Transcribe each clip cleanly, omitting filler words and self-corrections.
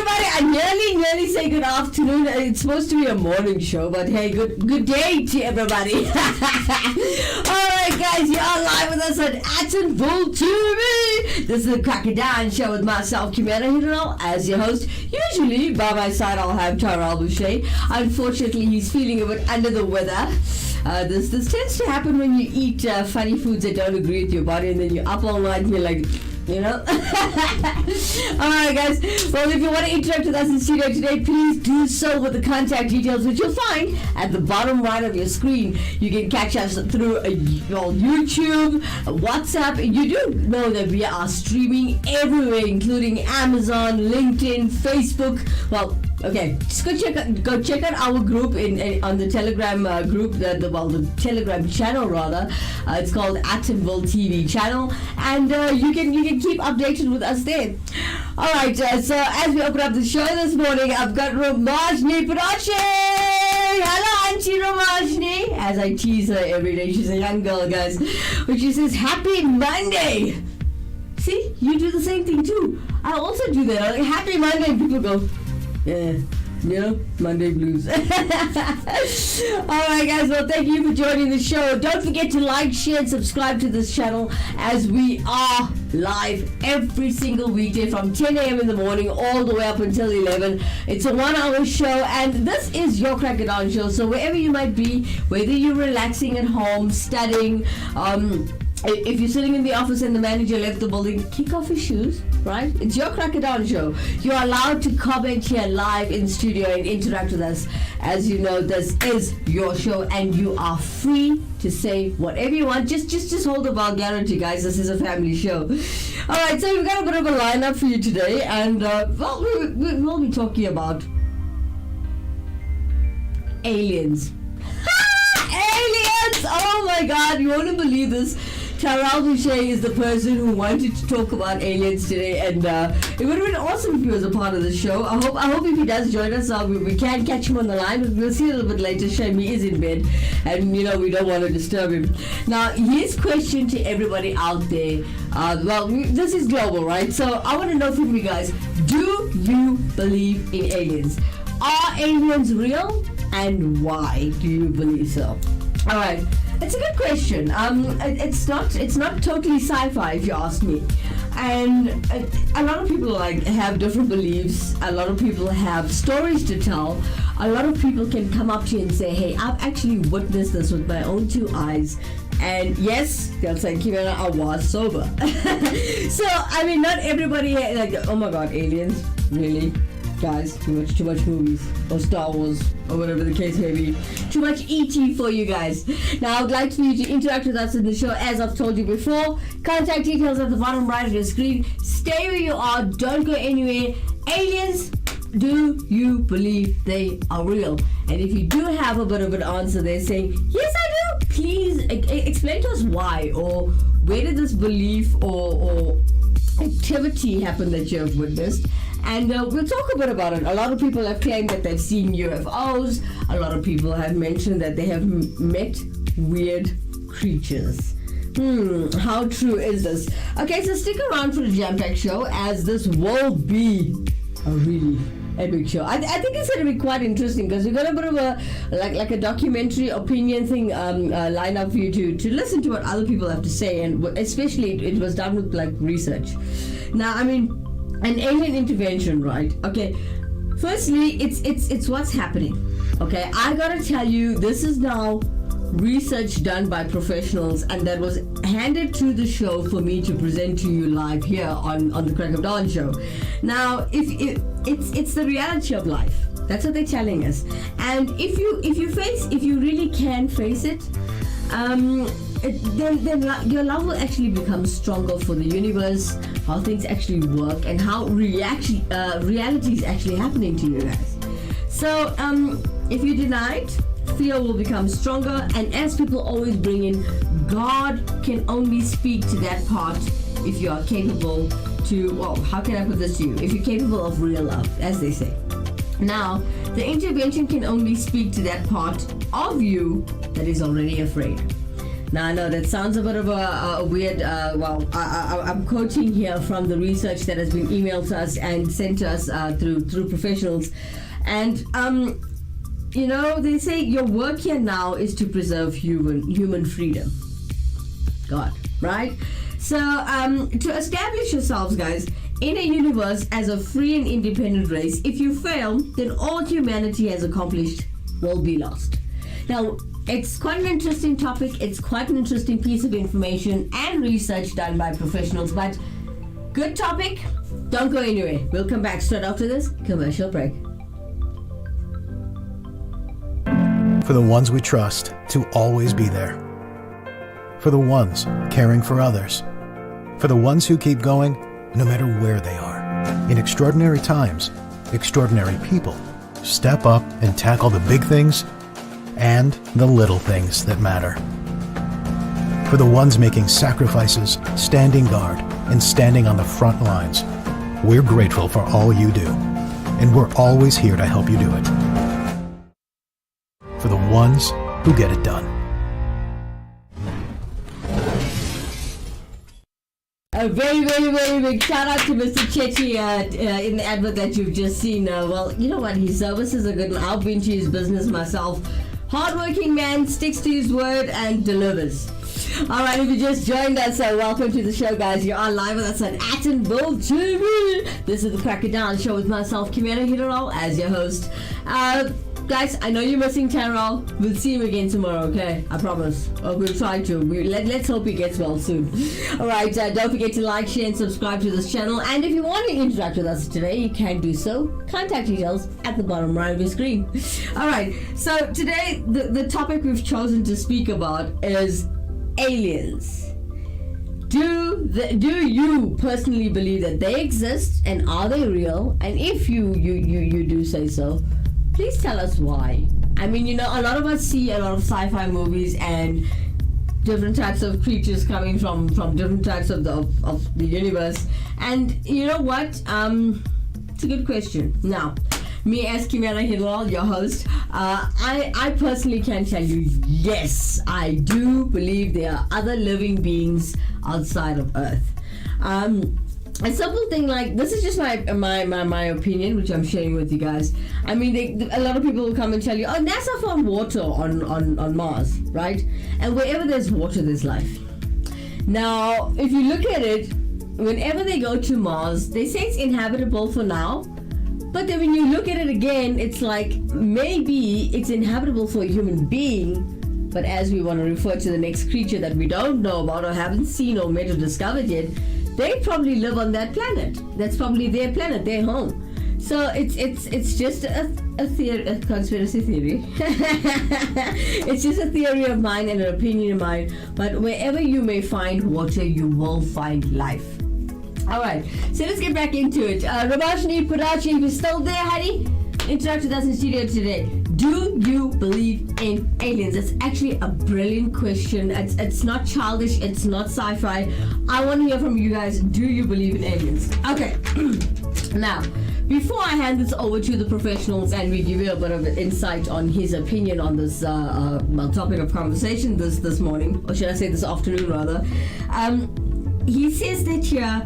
everybody. I nearly say good afternoon. It's supposed to be a morning show, but hey, good day to everybody. Alright guys, you are live with us on Attenville TV. This is the Crocodile Show with myself, Kimera, Heeralal, as your host. Usually, by my side, I'll have Tyrell, Bushe. Unfortunately, he's feeling a bit under the weather. This tends to happen when you eat funny foods that don't agree with your body, and then you're up all night and you're like, you know. Alright guys, well, if you want to interact with us in studio today, please do so with the contact details, which you'll find at the bottom right of your screen. You can catch us through YouTube, WhatsApp. You do know that we are streaming everywhere, including Amazon, LinkedIn, Facebook. Well, okay, just go check out our group on the Telegram group, the Telegram channel rather. It's called Attenville TV channel, and you can keep updated with us there. All right, so as we open up the show this morning, I've got Ramajni Prache. Hello, Auntie Ramajni. As I tease her every day, she's a young girl, guys. But she says, "Happy Monday." See, you do the same thing too. I also do that. I'm like, "Happy Monday," people go, yeah, you know, Monday blues. Alright guys, well, thank you for joining the show. Don't forget to like, share, and subscribe to this channel, as we are live every single weekday from 10 a.m. in the morning all the way up until 11. It's a 1-hour show, and this is your Crocodile Show. So wherever you might be, whether you're relaxing at home, studying, if you're sitting in the office and the manager left the building, kick off your shoes, right? It's your Crocodile Show. You're allowed to comment here live in studio and interact with us. As you know, this is your show, and you are free to say whatever you want. Just hold the vulgarity, guys. This is a family show. All right, so we've got a bit of a lineup for you today, and well, we'll be talking about aliens. Aliens! Oh my God, you won't believe this. Tyrell Bushe is the person who wanted to talk about aliens today, and it would have been awesome if he was a part of the show. I hope if he does join us, we can catch him on the line, but we'll see a little bit later. Shame he is in bed, and you know we don't want to disturb him. Now, his question to everybody out there, well, this is global, right? So I want to know from you guys, do you believe in aliens? Are aliens real, and why do you believe so? All right. It's a good question. It's not totally sci-fi, if you ask me. And a lot of people have different beliefs. A lot of people have stories to tell. A lot of people can come up to you and say, "Hey, I've actually witnessed this with my own 2 eyes." And yes, they'll say, "Kimera, I was sober." So I mean, not everybody oh my God, aliens, really? Guys, too much movies, or Star Wars, or whatever the case may be. Too much ET for you guys. Now, I would like for you to interact with us in the show, as I've told you before. Contact details at the bottom right of your screen. Stay where you are. Don't go anywhere. Aliens, do you believe they are real? And if you do have a bit of an answer there saying, "Yes, I do," please explain to us why, or where did this belief or activity happen that you have witnessed. And we'll talk a bit about it. A lot of people have claimed that they've seen UFOs. A lot of people have mentioned that they have met weird creatures. How true is this? Okay, so stick around for the jam-packed show, as this will be a really epic show. I think it's going to be quite interesting, because we've got a bit of a like a documentary opinion thing lined up for you to listen to what other people have to say, and especially it was done with research. Now, I mean, an alien intervention, right? Okay, firstly, it's what's happening. Okay, I gotta tell you, this is now research done by professionals, and that was handed to the show for me to present to you live here on the Crack of Dawn show. Now, if it's the reality of life, that's what they're telling us. And if you really can face it, then your love will actually become stronger for the universe, how things actually work, and how reality is actually happening to you guys. So if you deny it, fear will become stronger. And as people always bring in, God can only speak to that part if you are capable to, well, how can I put this to you? If you're capable of real love, as they say. Now, the intervention can only speak to that part of you that is already afraid. Now I know that sounds a bit of a weird. I'm quoting here from the research that has been emailed to us and sent to us through professionals, and they say your work here now is to preserve human freedom. God, right? So to establish yourselves, guys, in a universe as a free and independent race, if you fail, then all humanity has accomplished will be lost. Now, it's quite an interesting topic. It's quite an interesting piece of information and research done by professionals, but good topic. Don't go anywhere. We'll come back straight after this commercial break. For the ones we trust to always be there. For the ones caring for others. For the ones who keep going no matter where they are. In extraordinary times, extraordinary people step up and tackle the big things and the little things that matter. For the ones making sacrifices, standing guard, and standing on the front lines, we're grateful for all you do, and we're always here to help you do it. For the ones who get it done. A very, very, very big shout out to Mr. Chechi in the advert that you've just seen. Well, you know what? His services are good. I've been to his business myself. Hardworking man, sticks to his word and delivers. Alright, if you just joined us, welcome to the show, guys. You're on live with us on Attenborough TV. This is the Crack It Down show with myself, Kimera, Heeralal, as your host. Guys, I know you're missing Tyrell. We'll see him again tomorrow, okay? I promise. Or we'll try to. Let's hope he gets well soon. Alright, don't forget to like, share, and subscribe to this channel. And if you want to interact with us today, you can do so. Contact details at the bottom right of your screen. Alright, so today, the topic we've chosen to speak about is aliens. Do you personally believe that they exist, and are they real? And if you do say so, please tell us why. I mean, a lot of us see a lot of sci-fi movies and different types of creatures coming from different types of the universe. And you know what? It's a good question. Now, me as Kimera Heeralal, your host, I personally can tell you, yes, I do believe there are other living beings outside of Earth. A simple thing like this is just my opinion, which I'm sharing with you guys. I mean, a lot of people will come and tell you, oh, NASA found water on Mars, right? And wherever there's water, there's life. Now, if you look at it, whenever they go to Mars, they say it's inhabitable for now. But then when you look at it again, it's like maybe it's inhabitable for a human being. But as we want to refer to the next creature that we don't know about or haven't seen or met or discovered yet, they probably live on that planet. That's probably their planet, their home. So it's just a theory, a conspiracy theory. It's just a theory of mine and an opinion of mine. But wherever you may find water, you will find life. Alright, so let's get back into it. Ramashni Purachi, if you're still there, honey, interact with us in studio today. Do you believe in aliens? It's actually a brilliant question. It's not childish, it's not sci-fi. I want to hear from you guys. Do you believe in aliens? Okay, now, before I hand this over to the professionals and we give you a bit of insight on his opinion on this topic of conversation this morning, or should I say this afternoon rather, he says that here,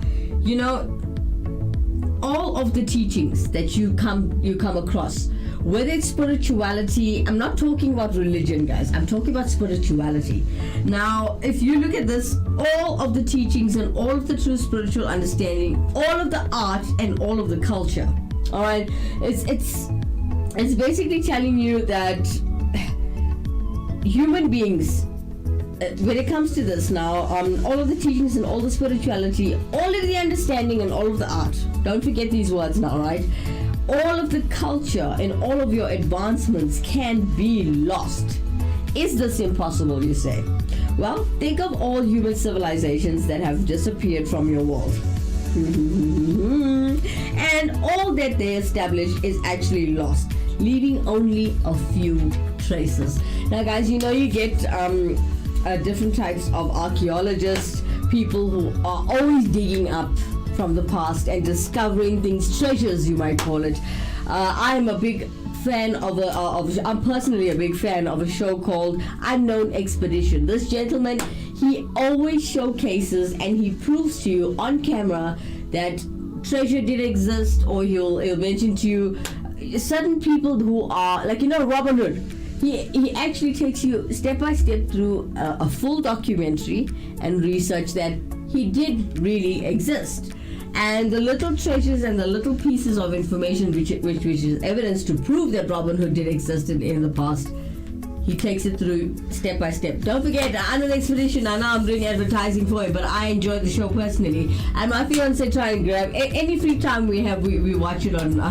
all of the teachings that you come across, whether it's spirituality, I'm not talking about religion, guys, I'm talking about spirituality. Now, if you look at this, all of the teachings and all of the true spiritual understanding, all of the art and all of the culture, all right, it's basically telling you that human beings, when it comes to this now, all of the teachings and all the spirituality, all of the understanding and all of the art, don't forget these words now, right? All of the culture and all of your advancements can be lost. Is this impossible, you say? Well, think of all human civilizations that have disappeared from your world. And all that they established is actually lost, leaving only a few traces. Now, guys, you get different types of archaeologists, people who are always digging up from the past and discovering things, treasures you might call it. I'm a big fan I'm personally a big fan of a show called Unknown Expedition. This gentleman, he always showcases and he proves to you on camera that treasure did exist, or he'll mention to you certain people who are like, Robin Hood. He actually takes you step by step through a full documentary and research that he did really exist. And the little treasures and the little pieces of information which is evidence to prove that Robin Hood did exist in the past, he takes it through step by step. Don't forget, Unknown Expedition, I know I'm doing advertising for it, but I enjoy the show personally. And my fiance try and grab any free time we have, we watch it on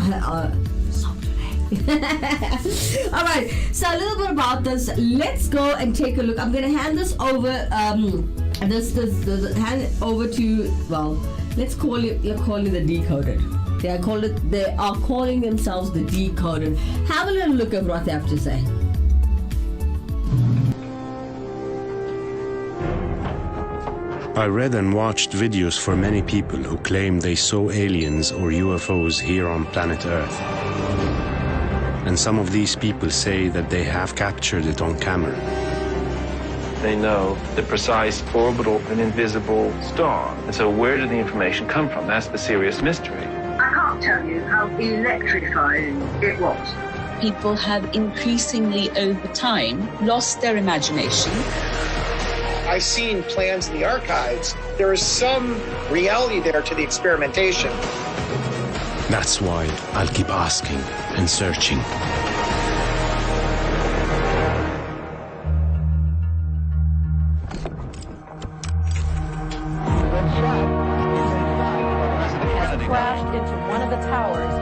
Alright, so a little bit about this. Let's go and take a look. I'm going to hand this over, hand it over to, well, let's call it the Decoded. They are calling themselves the Decoded. Have a little look at what they have to say. I read and watched videos for many people who claim they saw aliens or UFOs here on planet Earth. And some of these people say that they have captured it on camera. They know the precise orbital of an invisible star. And so where did the information come from? That's the serious mystery. I can't tell you how electrifying it was. People have increasingly over time lost their imagination. I've seen plans in the archives. There is some reality there to the experimentation. That's why I'll keep asking and searching. Crashed into one of the towers.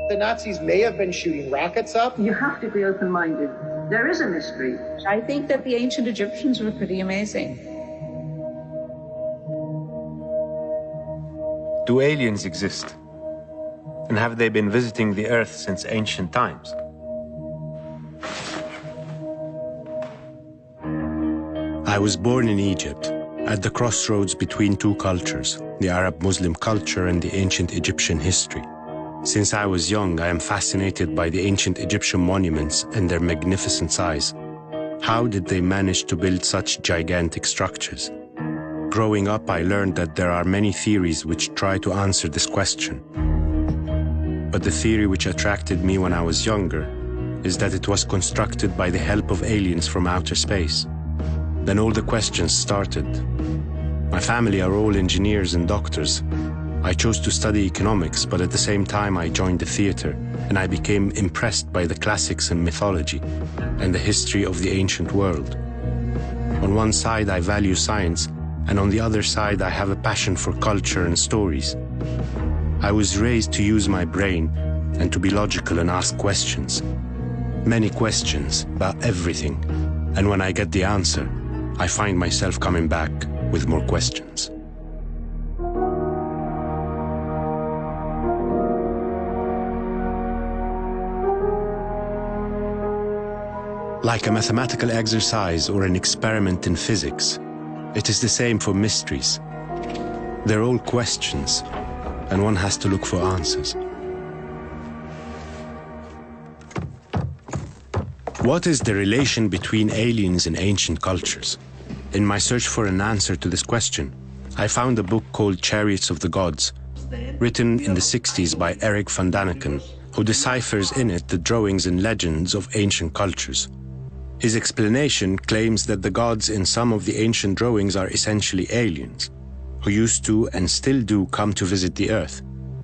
The Nazis may have been shooting rockets up. You have to be open-minded. There is a mystery. I think that the ancient Egyptians were pretty amazing. Do aliens exist? And have they been visiting the Earth since ancient times? I was born in Egypt, at the crossroads between two cultures, the Arab-Muslim culture and the ancient Egyptian history. Since I was young, I am fascinated by the ancient Egyptian monuments and their magnificent size. How did they manage to build such gigantic structures? Growing up, I learned that there are many theories which try to answer this question. But the theory which attracted me when I was younger is that it was constructed by the help of aliens from outer space. Then all the questions started. My family are all engineers and doctors. I chose to study economics, but at the same time I joined the theater, and I became impressed by the classics and mythology, and the history of the ancient world. On one side I value science, and on the other side I have a passion for culture and stories. I was raised to use my brain, and to be logical and ask questions. Many questions about everything, and when I get the answer, I find myself coming back with more questions. Like a mathematical exercise or an experiment in physics, it is the same for mysteries. They're all questions, and one has to look for answers. What is the relation between aliens and ancient cultures? In my search for an answer to this question, I found a book called Chariots of the Gods, written in the 60s by Eric van Daniken, who deciphers in it the drawings and legends of ancient cultures. His explanation claims that the gods in some of the ancient drawings are essentially aliens, who used to and still do come to visit the Earth,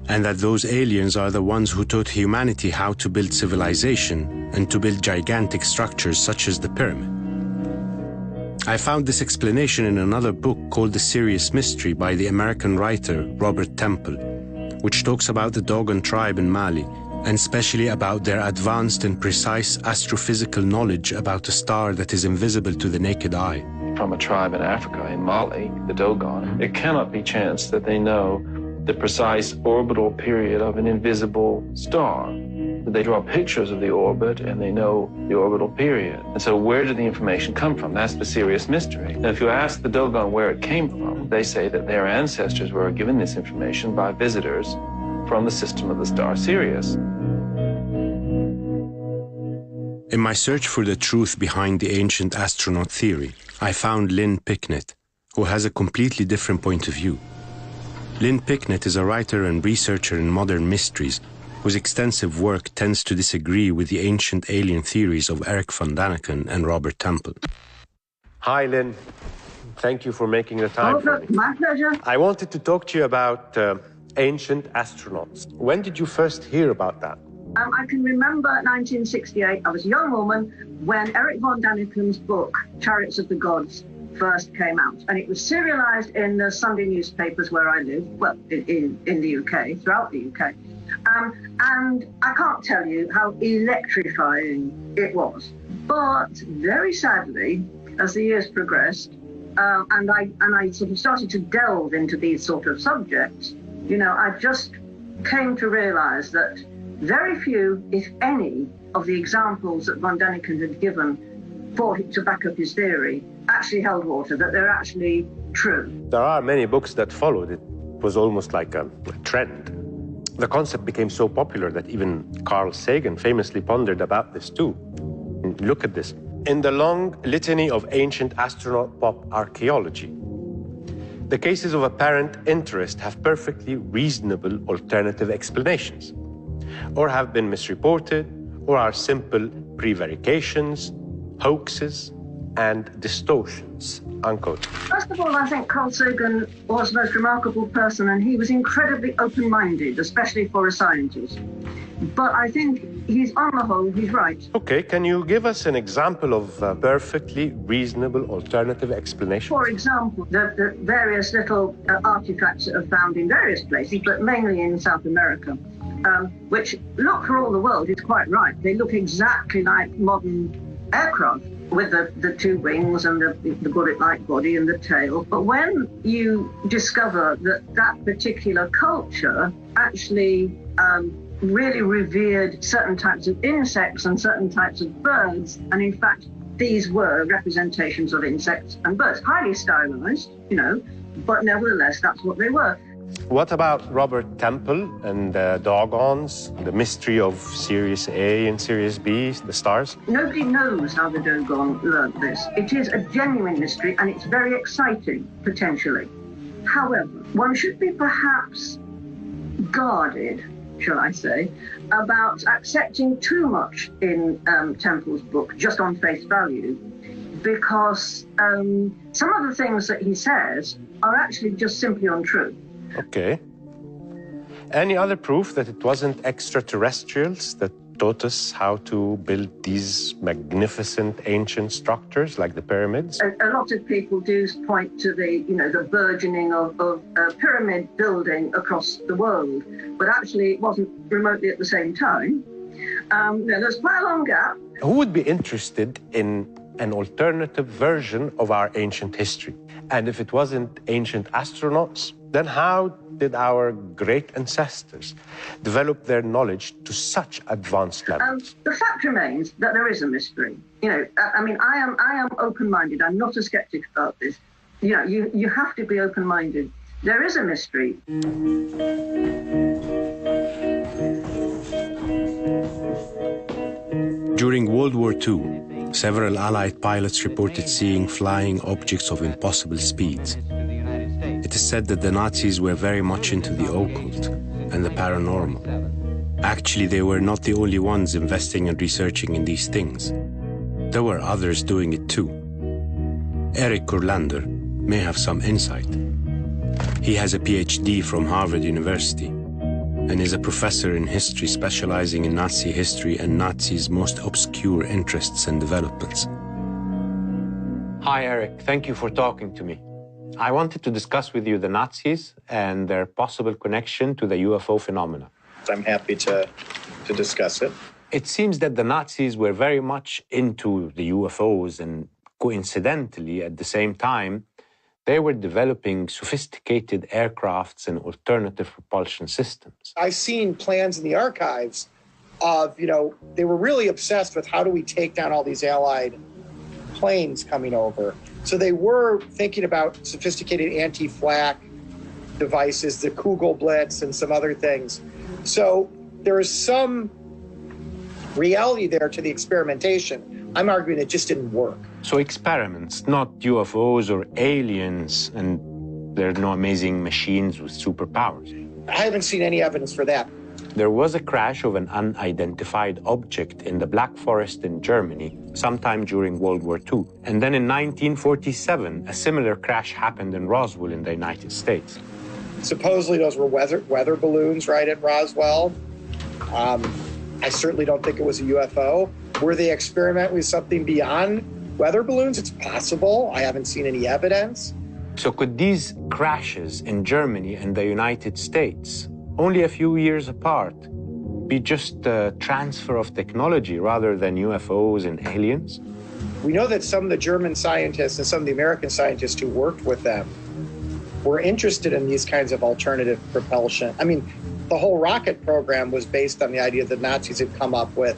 and that those aliens are the ones who taught humanity how to build civilization and to build gigantic structures such as the pyramid. I found this explanation in another book called The Serious Mystery by the American writer Robert Temple, which talks about the Dogon tribe in Mali, and especially about their advanced and precise astrophysical knowledge about a star that is invisible to the naked eye. From a tribe in Africa, in Mali, the Dogon, it cannot be chance that they know the precise orbital period of an invisible star. They draw pictures of the orbit and they know the orbital period. And so where did the information come from? That's the serious mystery. Now, if you ask the Dogon where it came from, they say that their ancestors were given this information by visitors from the system of the star Sirius. In my search for the truth behind the ancient astronaut theory, I found Lynn Picknett, who has a completely different point of view. Lynn Picknett is a writer and researcher in modern mysteries whose extensive work tends to disagree with the ancient alien theories of Eric von Daniken and Robert Temple. Hi, Lynn. Thank you for making the time for me. My pleasure. I wanted to talk to you about ancient astronauts. When did you first hear about that? I can remember 1968. I was a young woman when Eric von Daniken's book, Chariots of the Gods, first came out. And it was serialized in the Sunday newspapers where I live, well, in the UK, throughout the UK. And I can't tell you how electrifying it was. But very sadly, as the years progressed, and I sort of started to delve into these sort of subjects, you know, I just came to realize that very few, if any, of the examples that von Daniken had given to back up his theory actually held water, that they're actually true. There are many books that followed. It was almost like a trend. The concept became so popular that even Carl Sagan famously pondered about this too. Look at this. In the long litany of ancient astronaut pop archaeology, the cases of apparent interest have perfectly reasonable alternative explanations, or have been misreported, or are simple prevarications, hoaxes, and distortions, unquote. First of all, I think Carl Sagan was the most remarkable person, and he was incredibly open-minded, especially for a scientist. But I think he's, on the whole, he's right. Okay, can you give us an example of a perfectly reasonable alternative explanation? For example, the various little artifacts that are found in various places, but mainly in South America, which look for all the world is quite right. They look exactly like modern aircraft, with the two wings and the bullet-like body and the tail. But when you discover that that particular culture actually really revered certain types of insects and certain types of birds, and in fact, these were representations of insects and birds, highly stylized, you know, but nevertheless, that's what they were. What about Robert Temple and the Dogons, the mystery of Sirius A and Sirius B, the stars? Nobody knows how the Dogon learned this. It is a genuine mystery, and it's very exciting, potentially. However, one should be perhaps guarded, shall I say, about accepting too much in Temple's book just on face value, because some of the things that he says are actually just simply untrue. Okay. Any other proof that it wasn't extraterrestrials that taught us how to build these magnificent ancient structures like the pyramids? A lot of people do point to the burgeoning of pyramid building across the world, but actually it wasn't remotely at the same time. There's quite a long gap. Who would be interested in an alternative version of our ancient history? And if it wasn't ancient astronauts, then how did our great ancestors develop their knowledge to such advanced levels? The fact remains that there is a mystery. You know, I mean, I am open-minded. I'm not a skeptic about this. You know, you have to be open-minded. There is a mystery. During World War II, several Allied pilots reported seeing flying objects of impossible speeds. It is said that the Nazis were very much into the occult and the paranormal. Actually, they were not the only ones investing and researching in these things. There were others doing it too. Eric Kurlander may have some insight. He has a PhD from Harvard University and is a professor in history specializing in Nazi history and Nazis' most obscure interests and developments. Hi, Eric. Thank you for talking to me. I wanted to discuss with you the Nazis and their possible connection to the UFO phenomena. I'm happy to discuss it. It seems that the Nazis were very much into the UFOs, and coincidentally, at the same time, they were developing sophisticated aircrafts and alternative propulsion systems. I've seen plans in the archives of, they were really obsessed with how do we take down all these Allied planes coming over. So they were thinking about sophisticated anti-flak devices, the Kugelblitz and some other things. So there is some reality there to the experimentation. I'm arguing it just didn't work. So experiments, not UFOs or aliens, and there are no amazing machines with superpowers. I haven't seen any evidence for that. There was a crash of an unidentified object in the Black Forest in Germany sometime during World War II. And then in 1947, a similar crash happened in Roswell in the United States. Supposedly those were weather balloons right at Roswell. I certainly don't think it was a UFO. Were they experimenting with something beyond weather balloons? It's possible. I haven't seen any evidence. So could these crashes in Germany and the United States, only a few years apart, be just a transfer of technology rather than UFOs and aliens? We know that some of the German scientists and some of the American scientists who worked with them were interested in these kinds of alternative propulsion. I mean, the whole rocket program was based on the idea that Nazis had come up with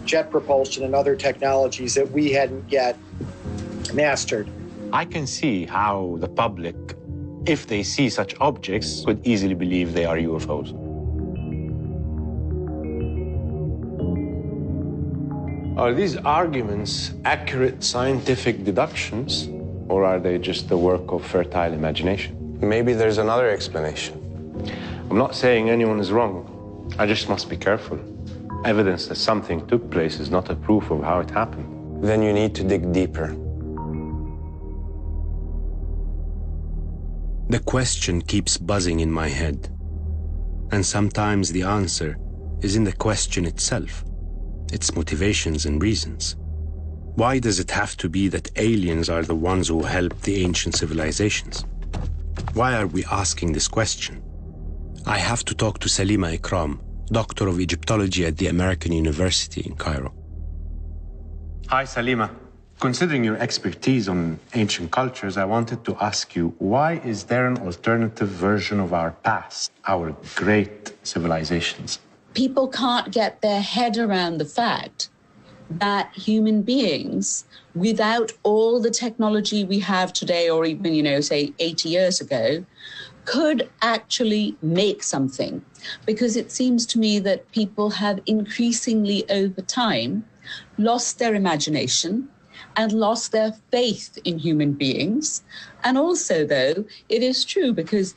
jet propulsion and other technologies that we hadn't yet mastered. I can see how the public, if they see such objects, could easily believe they are UFOs. Are these arguments accurate scientific deductions, or are they just the work of fertile imagination? Maybe there's another explanation. I'm not saying anyone is wrong. I just must be careful. Evidence that something took place is not a proof of how it happened. Then you need to dig deeper. The question keeps buzzing in my head. And sometimes the answer is in the question itself, its motivations and reasons. Why does it have to be that aliens are the ones who helped the ancient civilizations? Why are we asking this question? I have to talk to Salima Ikram, Doctor of Egyptology at the American University in Cairo. Hi, Salima. Considering your expertise on ancient cultures, I wanted to ask you, why is there an alternative version of our past, our great civilizations? People can't get their head around the fact that human beings, without all the technology we have today, or even, say 80 years ago, could actually make something. Because it seems to me that people have increasingly over time lost their imagination and lost their faith in human beings. And also, though, it is true because,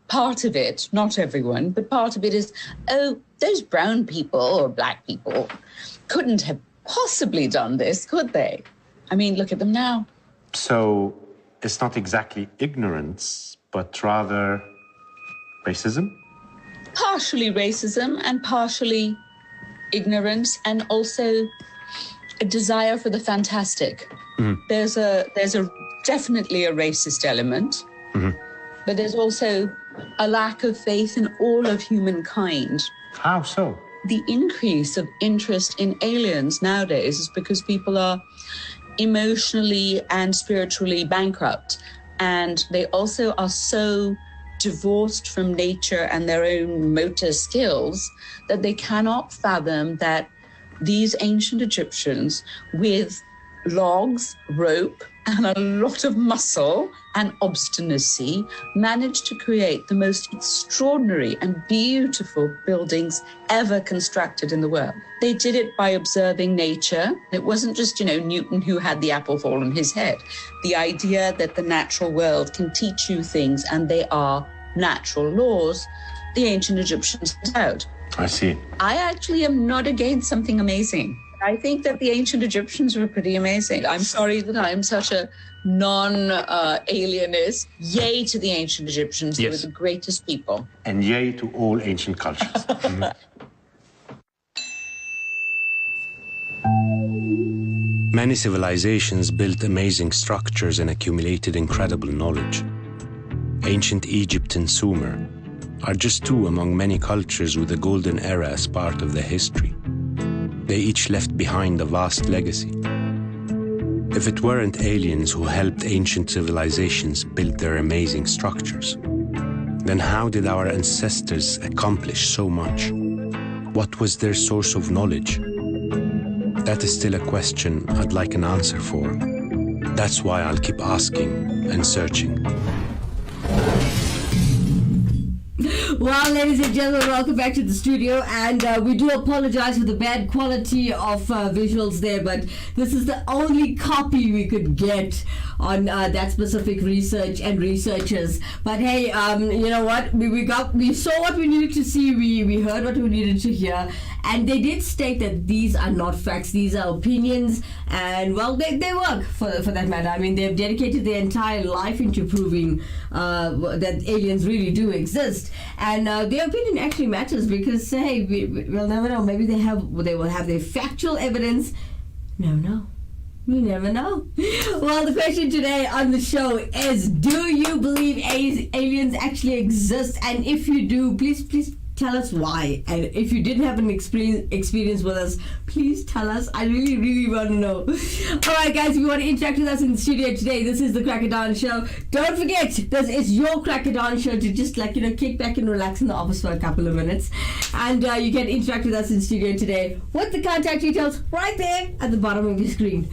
part of it, not everyone, but part of it is, those brown people or black people couldn't have possibly done this, could they? I mean, look at them now. So it's not exactly ignorance, but rather racism? Partially racism and partially ignorance, and also a desire for the fantastic. Mm-hmm. There's a definitely a racist element, mm-hmm. but there's also a lack of faith in all of humankind. How so? The increase of interest in aliens nowadays is because people are emotionally and spiritually bankrupt, and they also are so divorced from nature and their own motor skills that they cannot fathom that these ancient Egyptians, with logs, rope, and a lot of muscle and obstinacy, managed to create the most extraordinary and beautiful buildings ever constructed in the world. They did it by observing nature. It wasn't just, Newton who had the apple fall on his head. The idea that the natural world can teach you things and they are natural laws, the ancient Egyptians set out. I see. I actually am not against something amazing. I think that the ancient Egyptians were pretty amazing. I'm sorry that I'm such a non-alienist. Yay to the ancient Egyptians. Yes. They were the greatest people. And yay to all ancient cultures. Many civilizations built amazing structures and accumulated incredible knowledge. Ancient Egypt and Sumer are just two among many cultures with the golden era as part of their history. They each left behind a vast legacy. If it weren't aliens who helped ancient civilizations build their amazing structures, then how did our ancestors accomplish so much? What was their source of knowledge? That is still a question I'd like an answer for. That's why I'll keep asking and searching. Well, ladies and gentlemen, welcome back to the studio, and we do apologize for the bad quality of visuals there, but this is the only copy we could get on that specific research and researchers. But hey, you know what? We saw what we needed to see. We heard what we needed to hear, and they did state that these are not facts. These are opinions, and well, they work for that matter. I mean, they've dedicated their entire life into proving that aliens really do exist. And their opinion actually matters because, hey, we'll never know. Maybe they will have their factual evidence. No. You never know. Well, the question today on the show is, do you believe aliens actually exist? And if you do, please tell us why. And if you didn't have an experience with us, please tell us. I really, really want to know. All right, guys, if you want to interact with us in the studio today, this is the Cracker Dawn Show. Don't forget, this is your Cracker Dawn Show to just kick back and relax in the office for a couple of minutes. And you can interact with us in the studio today with the contact details right there at the bottom of your screen.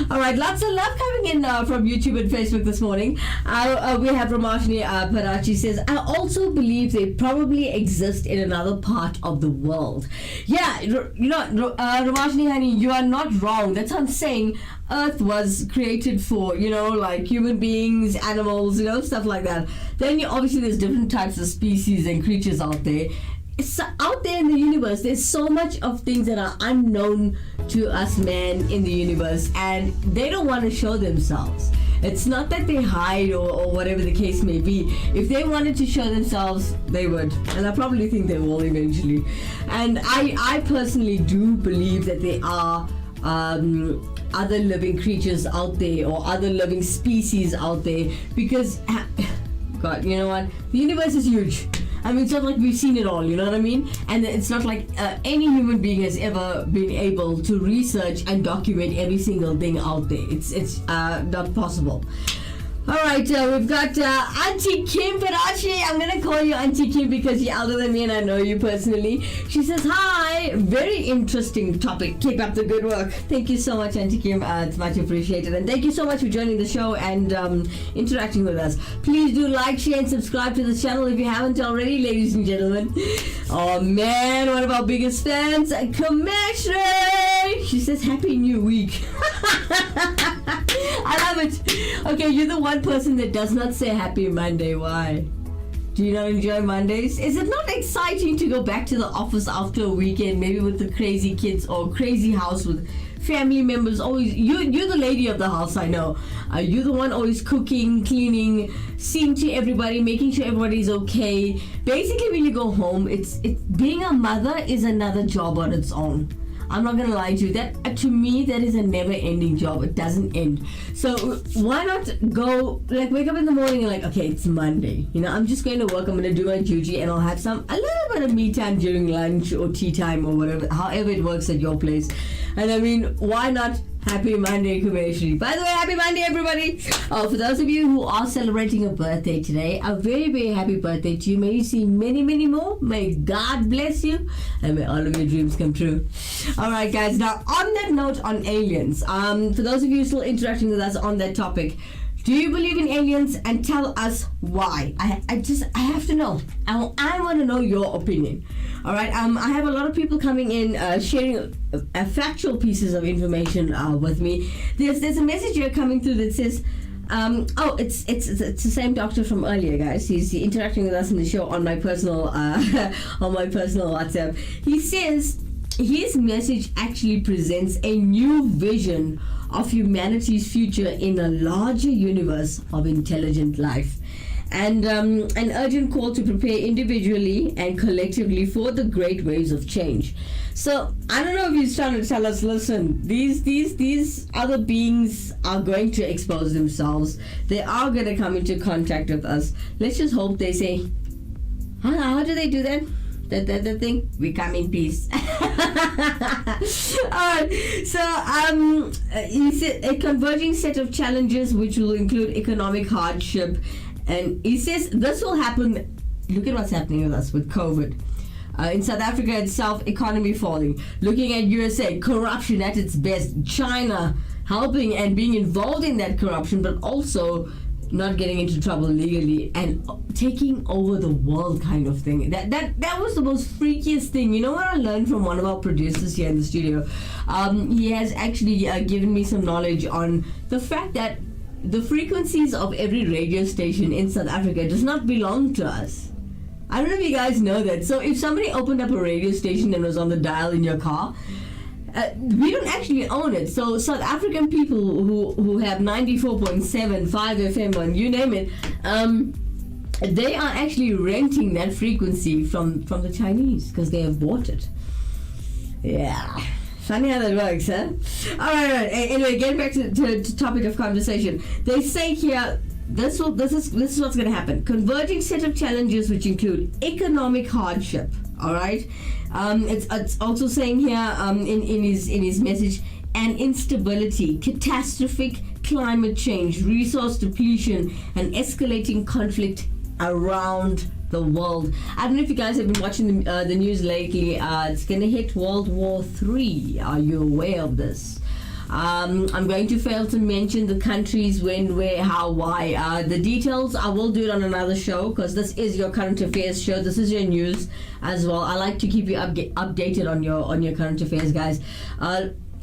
All right, lots of love coming in from YouTube and Facebook this morning. We have Ramashni Parachi says, I also believe they probably exist in another part of the world. Yeah, Ramashni honey, you are not wrong. That's what I'm saying. Earth was created for, human beings, animals, stuff like that. Then obviously there's different types of species and creatures out there. It's out there in the universe. There's so much of things that are unknown to us men in the universe, and they don't want to show themselves. It's not that they hide or whatever the case may be. If they wanted to show themselves, they would. And I probably think they will eventually. And I personally do believe that there are other living creatures out there or other living species out there because, God, you know what? The universe is huge. I mean, it's not like we've seen it all, you know what I mean? And it's not like any human being has ever been able to research and document every single thing out there. It's not possible. All right, we've got Auntie Kim Parachi. I'm going to call you Auntie Kim because you're older than me and I know you personally. She says, hi, very interesting topic. Keep up the good work. Thank you so much, Auntie Kim. It's much appreciated. And thank you so much for joining the show and interacting with us. Please do like, share, and subscribe to the channel if you haven't already, ladies and gentlemen. Oh, man, one of our biggest fans, Kimera. She says, Happy New Week. I love it. Okay, you're the one person that does not say Happy Monday. Why? Do you not enjoy Mondays? Is it not exciting to go back to the office after a weekend, maybe with the crazy kids or crazy house with family members? Always, you're the lady of the house, I know. You're the one always cooking, cleaning, seeing to everybody, making sure everybody's okay. Basically, when you go home, it's being a mother is another job on its own. I'm not gonna lie to you. That to me, that is a never-ending job. It doesn't end. So why not go wake up in the morning and okay, it's Monday. I'm just going to work. I'm gonna do my duty, and I'll have a little bit of me time during lunch or tea time or whatever, however it works at your place. And I mean, why not? Happy Monday, Kumeshri. By the way, happy Monday, everybody. For those of you who are celebrating a birthday today, a very, very happy birthday to you. May you see many, many more. May God bless you. And may all of your dreams come true. All right, guys. Now, on that note on aliens, for those of you still interacting with us on that topic, do you believe in aliens? And tell us why. I have to know. I want to know your opinion. All right. I have a lot of people coming in sharing factual pieces of information with me. There's a message here coming through that says, it's the same doctor from earlier, guys. He's interacting with us in the show on my personal WhatsApp. He says his message actually presents a new vision of humanity's future in a larger universe of intelligent life. and an urgent call to prepare individually and collectively for the great waves of change. So I don't know if he's trying to tell us, listen, these other beings are going to expose themselves. They are going to come into contact with us. Let's just hope they say, how do they do that? The thing, we come in peace. Alright, so he said a converging set of challenges which will include economic hardship, and he says this will happen. Look at what's happening with us with COVID. In South Africa itself, economy falling. Looking at USA, corruption at its best. China helping and being involved in that corruption, but also not getting into trouble legally and taking over the world, kind of thing. That was the most freakiest thing. You know what I learned from one of our producers here in the studio? He has actually given me some knowledge on the fact that the frequencies of every radio station in South Africa does not belong to us. I don't know if you guys know that. So if somebody opened up a radio station and was on the dial in your car, we don't actually own it. So South African people who have 94.7, 5 FM, and you name it, they are actually renting that frequency from the Chinese because they have bought it. Yeah. Funny how that works, huh? All right. Anyway, getting back to topic of conversation. They say here, this is what's going to happen. Converging set of challenges which include economic hardship. All right. It's also saying here in his message, and instability, catastrophic climate change, resource depletion, and escalating conflict around the world. I don't know if you guys have been watching the news lately. It's going to hit World War III. Are you aware of this? I'm going to fail to mention the countries, when, where, how, why. The details, I will do it on another show because this is your current affairs show. This is your news as well. I like to keep you updated on your current affairs, guys.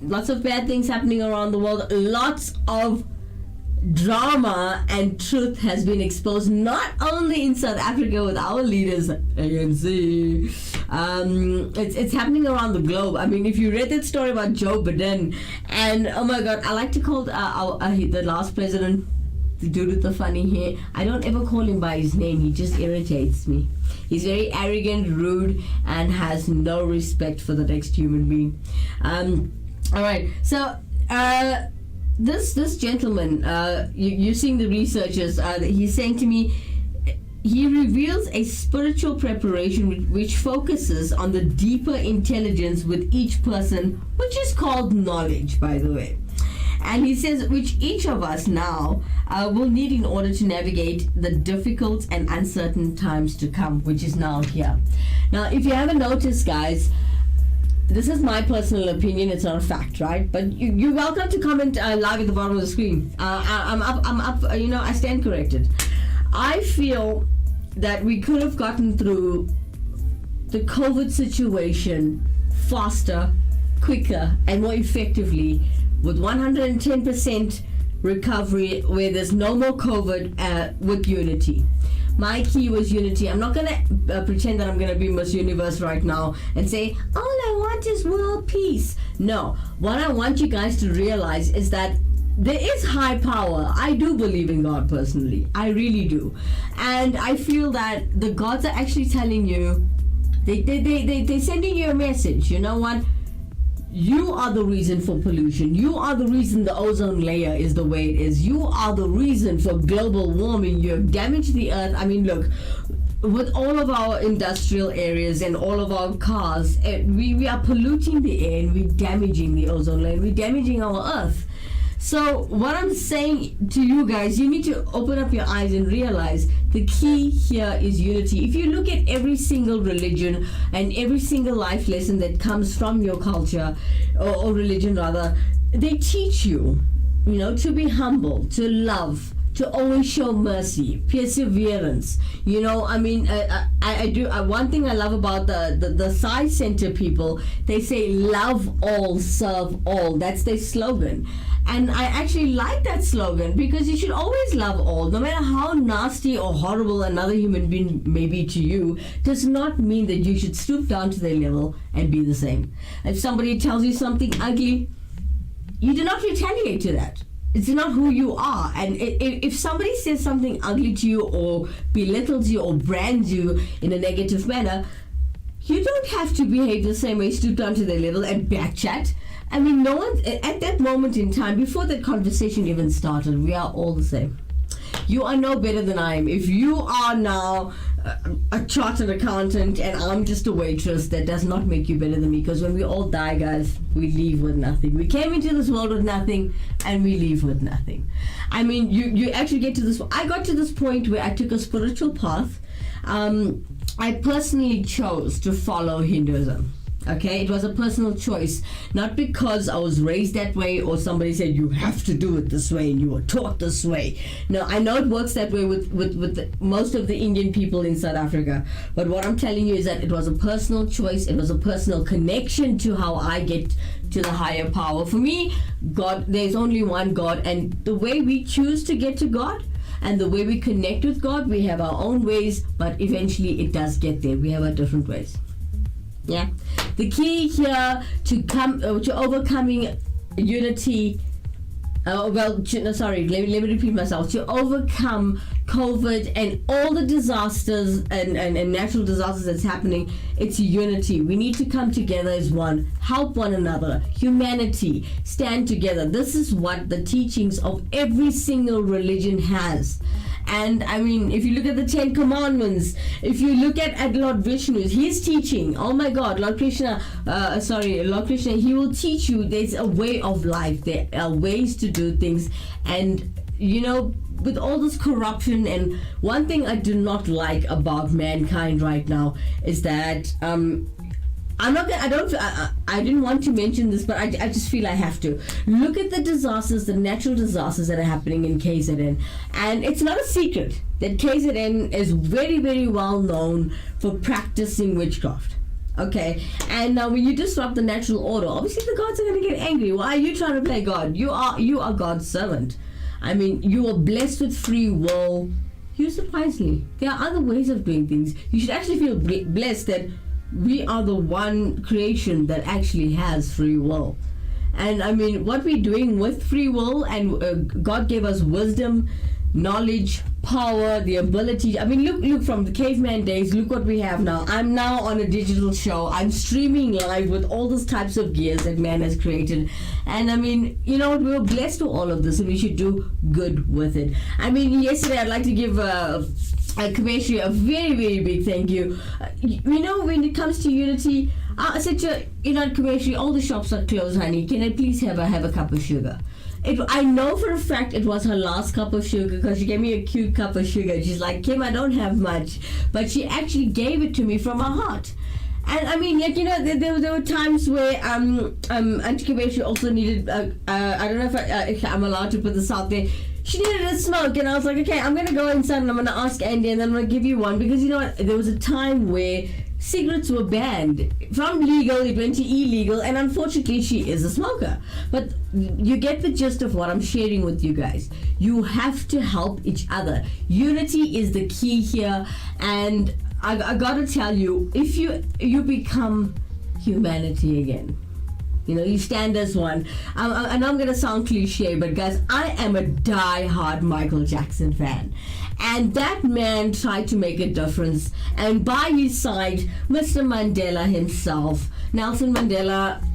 Lots of bad things happening around the world. Lots of drama and truth has been exposed, not only in South Africa with our leaders, ANC. It's happening around the globe. I mean, if you read that story about Joe Biden, and oh my God, I like to call the last president, the dude with the funny hair, I don't ever call him by his name. He just irritates me. He's very arrogant, rude, and has no respect for the next human being. All right, so this gentleman, you're seeing the researchers, he's saying to me, he reveals a spiritual preparation which focuses on the deeper intelligence with each person, which is called knowledge, by the way. And he says, which each of us now will need in order to navigate the difficult and uncertain times to come, which is now here. Now, if you haven't noticed, guys, this is my personal opinion, it's not a fact, right? But you're welcome to comment live at the bottom of the screen. I'm up, you know, I stand corrected. I feel that we could have gotten through the COVID situation faster, quicker, and more effectively with 110% recovery where there's no more COVID with unity. My key was unity. I'm not going to pretend that I'm going to be Miss Universe right now and say, all I want is world peace. No. What I want you guys to realize is that there is high power. I do believe in God personally. I really do. And I feel that the gods are actually telling you, they're sending you a message. You know what? You are the reason for pollution. You are the reason the ozone layer is the way it is. You are the reason for global warming. You have damaged the earth. I mean, look, with all of our industrial areas and all of our cars, we are polluting the air and we're damaging the ozone layer. We're damaging our earth. So what I'm saying to you guys, you need to open up your eyes and realize the key here is unity. If you look at every single religion and every single life lesson that comes from your culture, or religion rather, they teach you, you know, to be humble, to love, to always show mercy, perseverance. You know, I mean, I do. One thing I love about the Science Center people, they say love all, serve all. That's their slogan. And I actually like that slogan because you should always love all, no matter how nasty or horrible another human being may be to you, does not mean that you should stoop down to their level and be the same. If somebody tells you something ugly, you do not retaliate to that. it's not who you are. And if somebody says something ugly to you or belittles you or brands you in a negative manner, you don't have to behave the same way, stoop down to their level and backchat. I mean, no one, at that moment in time, before that conversation even started, we are all the same. You are no better than I am. If you are now a chartered accountant and I'm just a waitress, that does not make you better than me, because when we all die, guys, we leave with nothing. We came into this world with nothing and we leave with nothing. I mean, you actually get to this. I got to this point where I took a spiritual path. I personally chose to follow Hinduism. Okay, it was a personal choice, not because I was raised that way or somebody said you have to do it this way and you were taught this way. No, I know it works that way with most of the Indian people in South Africa, but what I'm telling you is that it was a personal choice. It was a personal connection to how I get to the higher power. For me, God, there's only one God, and the way we choose to get to God and the way we connect with God, we have our own ways, but eventually it does get there. We have our different ways. Yeah, the key here to overcoming unity. Let me repeat myself. To overcome COVID and all the disasters and natural disasters that's happening, it's unity. We need to come together as one, help one another, humanity, stand together. This is what the teachings of every single religion has. And I mean, if you look at the 10 Commandments, if you look at Lord Vishnu, his teaching, oh my God, Lord Krishna, he will teach you there's a way of life. There are ways to do things. And, you know, with all this corruption, and one thing I do not like about mankind right now is that, I didn't want to mention this, but I just feel I have to. Look at the disasters, the natural disasters that are happening in KZN. And it's not a secret that KZN is very, very well known for practicing witchcraft. Okay, and now when you disrupt the natural order, obviously the gods are going to get angry. Why are you trying to play God? You are God's servant. I mean, you are blessed with free will. Use it wisely. There are other ways of doing things. You should actually feel blessed that we are the one creation that actually has free will. And I mean, what we're doing with free will, and God gave us wisdom, knowledge, power, the ability. I mean, look from the caveman days, look what we have now. I'm now on a digital show. I'm streaming live with all those types of gears that man has created. And I mean, you know, we were blessed with all of this, and we should do good with it. I mean, yesterday I'd like to give Kimera a very, very big thank you. You know, when it comes to unity, I said to her, you know, Kimera, all the shops are closed, honey. Can I please have a cup of sugar? I know for a fact it was her last cup of sugar, because she gave me a cute cup of sugar. She's like, Kim, I don't have much. But she actually gave it to me from her heart. And I mean, like, you know, there were times where Auntie Kimera also needed, I don't know if I'm allowed to put this out there. She needed a smoke, and I was like, okay, I'm going to go inside and I'm going to ask Andy, and then I'm going to give you one. Because, you know what, there was a time where cigarettes were banned. From legal, it went to illegal, and unfortunately, she is a smoker. But you get the gist of what I'm sharing with you guys. You have to help each other. Unity is the key here, and I got to tell you, if you become humanity again, you know, you stand as one. I know I'm going to sound cliche, but guys, I am a die-hard Michael Jackson fan. And that man tried to make a difference. And by his side, Mr. Mandela himself, Nelson Mandela,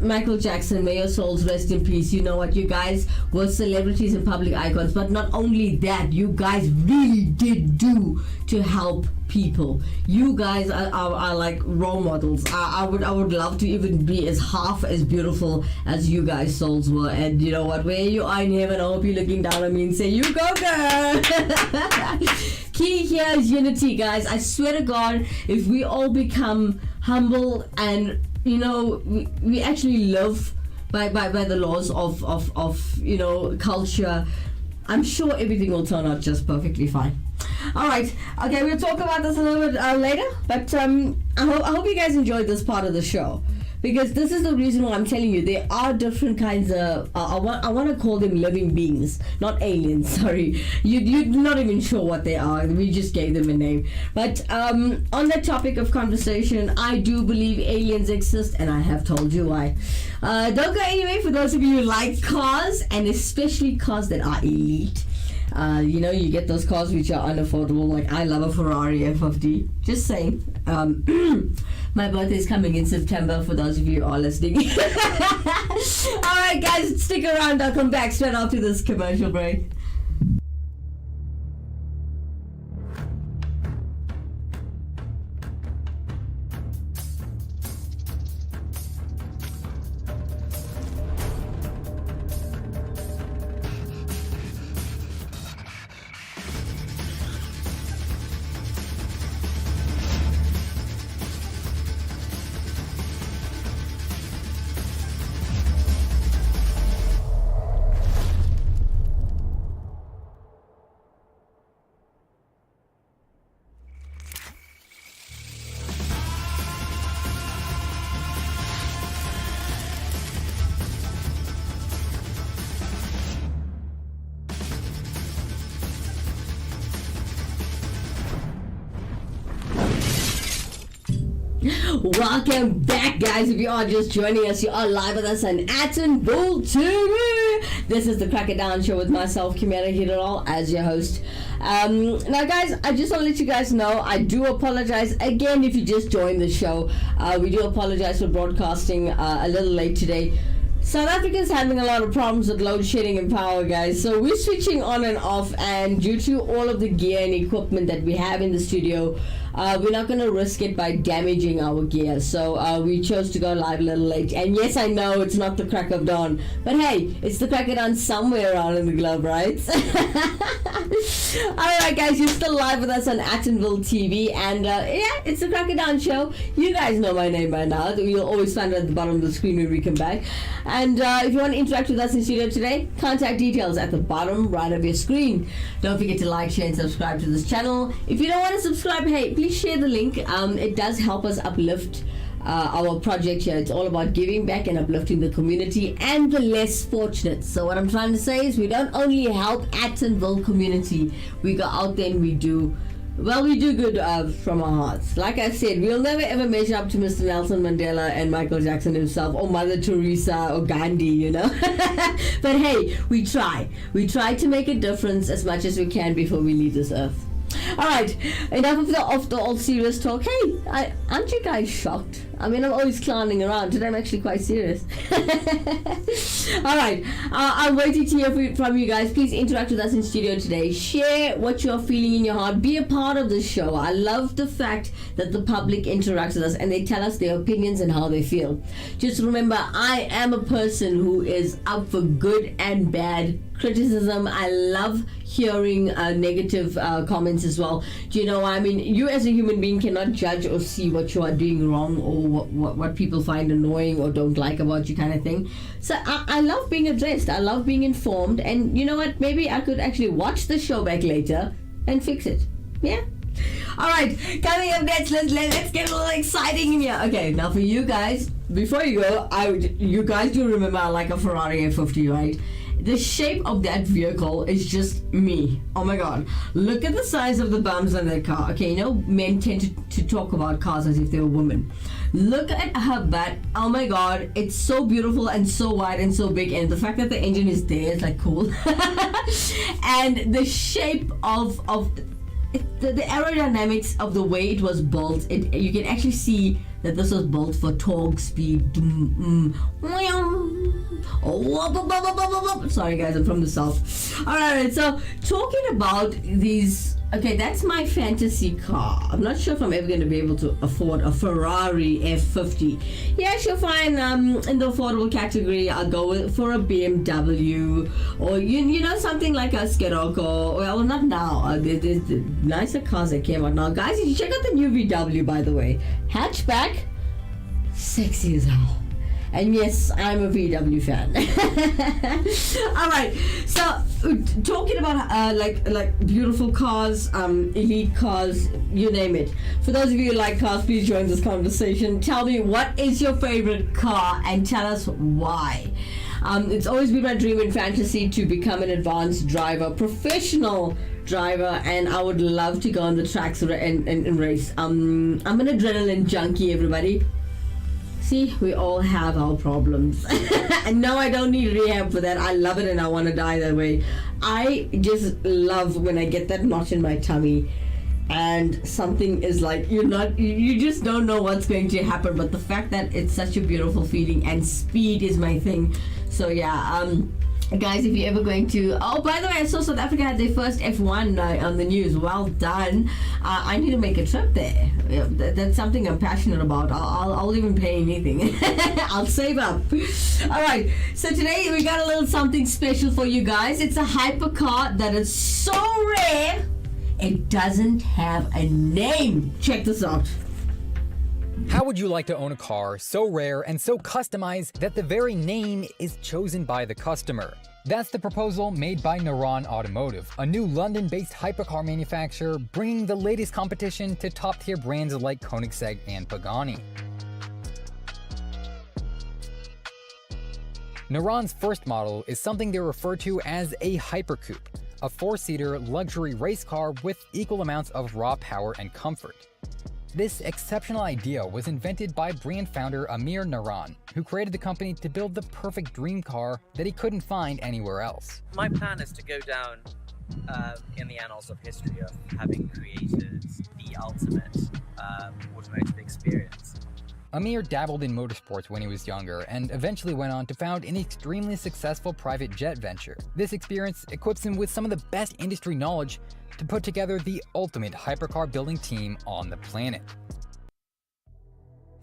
Michael Jackson, may your souls rest in peace. You know what, you guys were celebrities and public icons. But not only that, you guys really did do to help people. You guys are like role models. I would love to even be half as beautiful as you guys souls were. And you know what, where you are in heaven, I hope you're looking down on me and say, you go girl. Key here is unity, guys. I swear to God, if we all become humble and, you know, we actually live by the laws of you know, culture, I'm sure everything will turn out just perfectly fine. Alright, okay, we'll talk about this a little bit later, but I hope you guys enjoyed this part of the show. because this is the reason why I'm telling you there are different kinds of I want to call them living beings, not aliens. Sorry, you're not even sure what they are. We just gave them a name. But on the topic of conversation, I do believe aliens exist, and I have told you why. Don't go anyway. For those of you who like cars, and especially cars that are elite. You get those cars which are unaffordable. Like, I love a Ferrari F50. Just saying. My birthday is coming in September, for those of you who are listening. Alright, guys, stick around. I'll come back straight after this commercial break. Welcome back, guys. If you are just joining us, you are live with us on Bull TV. This is the Crack It Down show with myself, Kimera, Heeralal, as your host. Now, guys, I just want to let you guys know, I do apologize again if you just joined the show. We do apologize for broadcasting a little late today. South Africa's having a lot of problems with load shedding and power, guys. So we're switching on and off, and due to all of the gear and equipment that we have in the studio, we're not going to risk it by damaging our gear. So we chose to go live a little late. And yes, I know it's not the crack of dawn, but hey, it's the crack of dawn somewhere around in the globe, right? Alright, guys, you're still live with us on Attenville TV, and yeah, it's the Crack It Down show. You guys know my name by now. You'll always find it at the bottom of the screen when we come back. And if you want to interact with us in studio today, contact details at the bottom right of your screen. Don't forget to like, share, and subscribe to this channel. If you don't want to subscribe, hey, please share the link. It does help us uplift our project here. It's all about giving back and uplifting the community and the less fortunate. So what I'm trying to say is, we don't only help Attenville community, we go out there and we do good from our hearts. Like I said, we'll never ever measure up to Mr. Nelson Mandela and Michael Jackson himself, or Mother Teresa or Gandhi, But hey, we try to make a difference as much as we can before we leave this earth. Alright, enough of the all serious talk. Hey, aren't you guys shocked? I mean, I'm always clowning around. Today I'm actually quite serious. Alright, I'm waiting to hear from you guys. Please interact with us in studio today. Share what you're feeling in your heart. Be a part of the show. I love the fact that the public interacts with us and they tell us their opinions and how they feel. Just remember, I am a person who is up for good and bad criticism. I love hearing negative comments as well. Do you know, I mean, you as a human being cannot judge or see what you are doing wrong, or what people find annoying or don't like about you, kind of thing. So I love being addressed. I love being informed. And you know what? Maybe I could actually watch the show back later and fix it. Yeah? Alright, coming up next, let's get a little exciting in here. Okay, now for you guys, before you go, you guys do remember I like a Ferrari F50, right? The shape of that vehicle is just me. Oh my god. Look at the size of the bums on that car. Okay, men tend to talk about cars as if they're women. Look at her butt. Oh my god. It's so beautiful and so wide and so big. And the fact that the engine is there is like cool. And the shape of the aerodynamics of the way it was built, you can actually see that this was built for torque, speed. Sorry guys, I'm from the south. Alright, so talking about these, okay, that's my fantasy car. I'm not sure if I'm ever going to be able to afford a Ferrari F50. Yeah, sure, fine. In the affordable category, I'll go for a BMW, or you know, something like a Scirocco. Well, not now. There's nicer cars that came out now. Guys, you check out the new VW, by the way. Hatchback, sexy as hell. And yes, I'm a VW fan. All right. So talking about like beautiful cars, elite cars, you name it. For those of you who like cars, please join this conversation. Tell me, what is your favorite car, and tell us why. It's always been my dream and fantasy to become an advanced driver, professional driver, and I would love to go on the tracks and race. I'm an adrenaline junkie, everybody. See, we all have our problems. And no, I don't need rehab for that. I love it and I want to die that way. I just love when I get that knot in my tummy and something is like, you just don't know what's going to happen, but the fact that it's such a beautiful feeling, and speed is my thing. So yeah, guys, if you're ever going to, oh, by the way, I saw South Africa had their first F1 on the news. Well done. I need to make a trip there. Yeah, that's something I'm passionate about. I'll even pay anything. I'll save up. All right, so today we got a little something special for you guys. It's a hypercar that is so rare it doesn't have a name. Check this out. How would you like to own a car so rare and so customized that the very name is chosen by the customer? That's the proposal made by Naran Automotive, a new London-based hypercar manufacturer bringing the latest competition to top-tier brands like Koenigsegg and Pagani. Naran's first model is something they refer to as a hypercoupe, a four-seater luxury race car with equal amounts of raw power and comfort. This exceptional idea was invented by brand founder Amir Naran, who created the company to build the perfect dream car that he couldn't find anywhere else. My plan is to go down in the annals of history of having created the ultimate automotive experience. Amir dabbled in motorsports when he was younger and eventually went on to found an extremely successful private jet venture. This experience equips him with some of the best industry knowledge to put together the ultimate hypercar building team on the planet.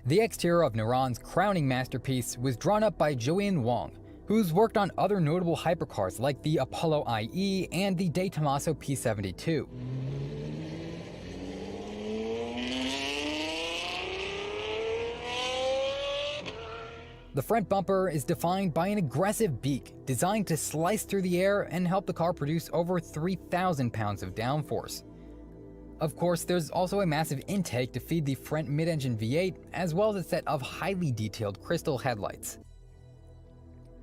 The exterior of Naran's crowning masterpiece was drawn up by Joanne Wong, who's worked on other notable hypercars like the Apollo IE and the De Tomaso P72. The front bumper is defined by an aggressive beak designed to slice through the air and help the car produce over 3,000 pounds of downforce. Of course, there's also a massive intake to feed the front mid-engine V8, as well as a set of highly detailed crystal headlights.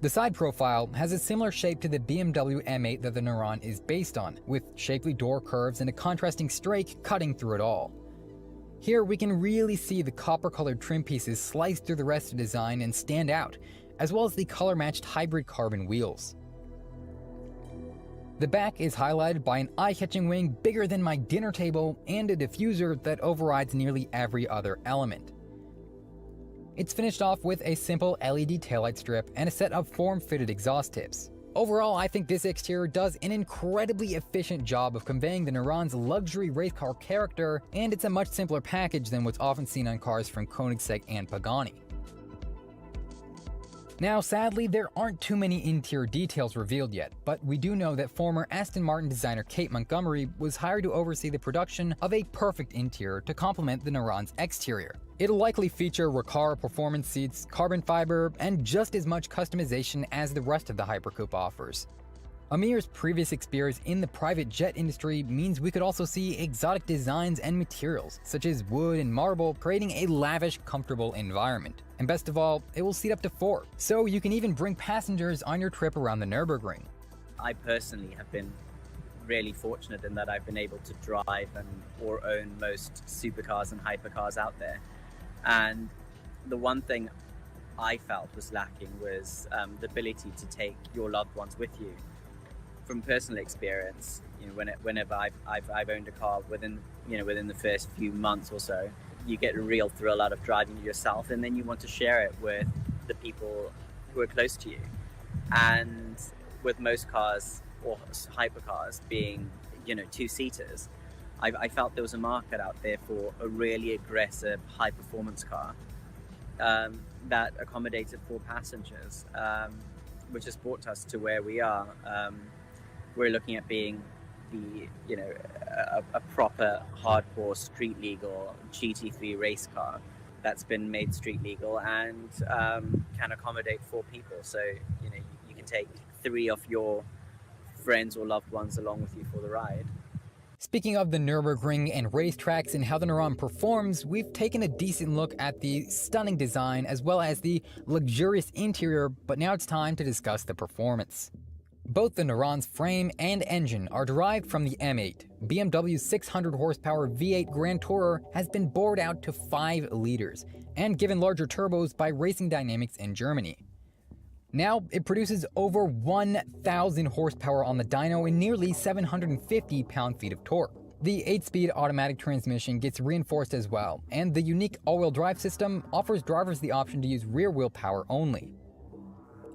The side profile has a similar shape to the BMW M8 that the Naran is based on, with shapely door curves and a contrasting strake cutting through it all. Here we can really see the copper-colored trim pieces slice through the rest of the design and stand out, as well as the color-matched hybrid carbon wheels. The back is highlighted by an eye-catching wing bigger than my dinner table and a diffuser that overrides nearly every other element. It's finished off with a simple LED taillight strip and a set of form-fitted exhaust tips. Overall, I think this exterior does an incredibly efficient job of conveying the Naran's luxury race car character, and it's a much simpler package than what's often seen on cars from Koenigsegg and Pagani. Now, sadly, there aren't too many interior details revealed yet, but we do know that former Aston Martin designer Kate Montgomery was hired to oversee the production of a perfect interior to complement the Naran's exterior. It'll likely feature Recaro performance seats, carbon fiber, and just as much customization as the rest of the Hypercoupe offers. Amir's previous experience in the private jet industry means we could also see exotic designs and materials, such as wood and marble, creating a lavish, comfortable environment. And best of all, it will seat up to 4, so you can even bring passengers on your trip around the Nürburgring. I personally have been really fortunate in that I've been able to drive or own most supercars and hypercars out there. And the one thing I felt was lacking was the ability to take your loved ones with you. From personal experience, whenever I've owned a car within the first few months or so, you get a real thrill out of driving it yourself, and then you want to share it with the people who are close to you. And with most cars or hypercars being, 2-seaters, I felt there was a market out there for a really aggressive high-performance car that accommodated 4 passengers, which has brought us to where we are. We're looking at being a proper hardcore street legal GT3 race car that's been made street legal and can accommodate 4 people. So, you can take 3 of your friends or loved ones along with you for the ride. Speaking of the Nürburgring and racetracks and how the Neuron performs, we've taken a decent look at the stunning design as well as the luxurious interior, but now it's time to discuss the performance. Both the Neuron's frame and engine are derived from the M8. BMW's 600 horsepower V8 Grand Tourer has been bored out to 5 liters and given larger turbos by Racing Dynamics in Germany. Now, it produces over 1,000 horsepower on the dyno and nearly 750 pound-feet of torque. The 8-speed automatic transmission gets reinforced as well, and the unique all-wheel drive system offers drivers the option to use rear-wheel power only.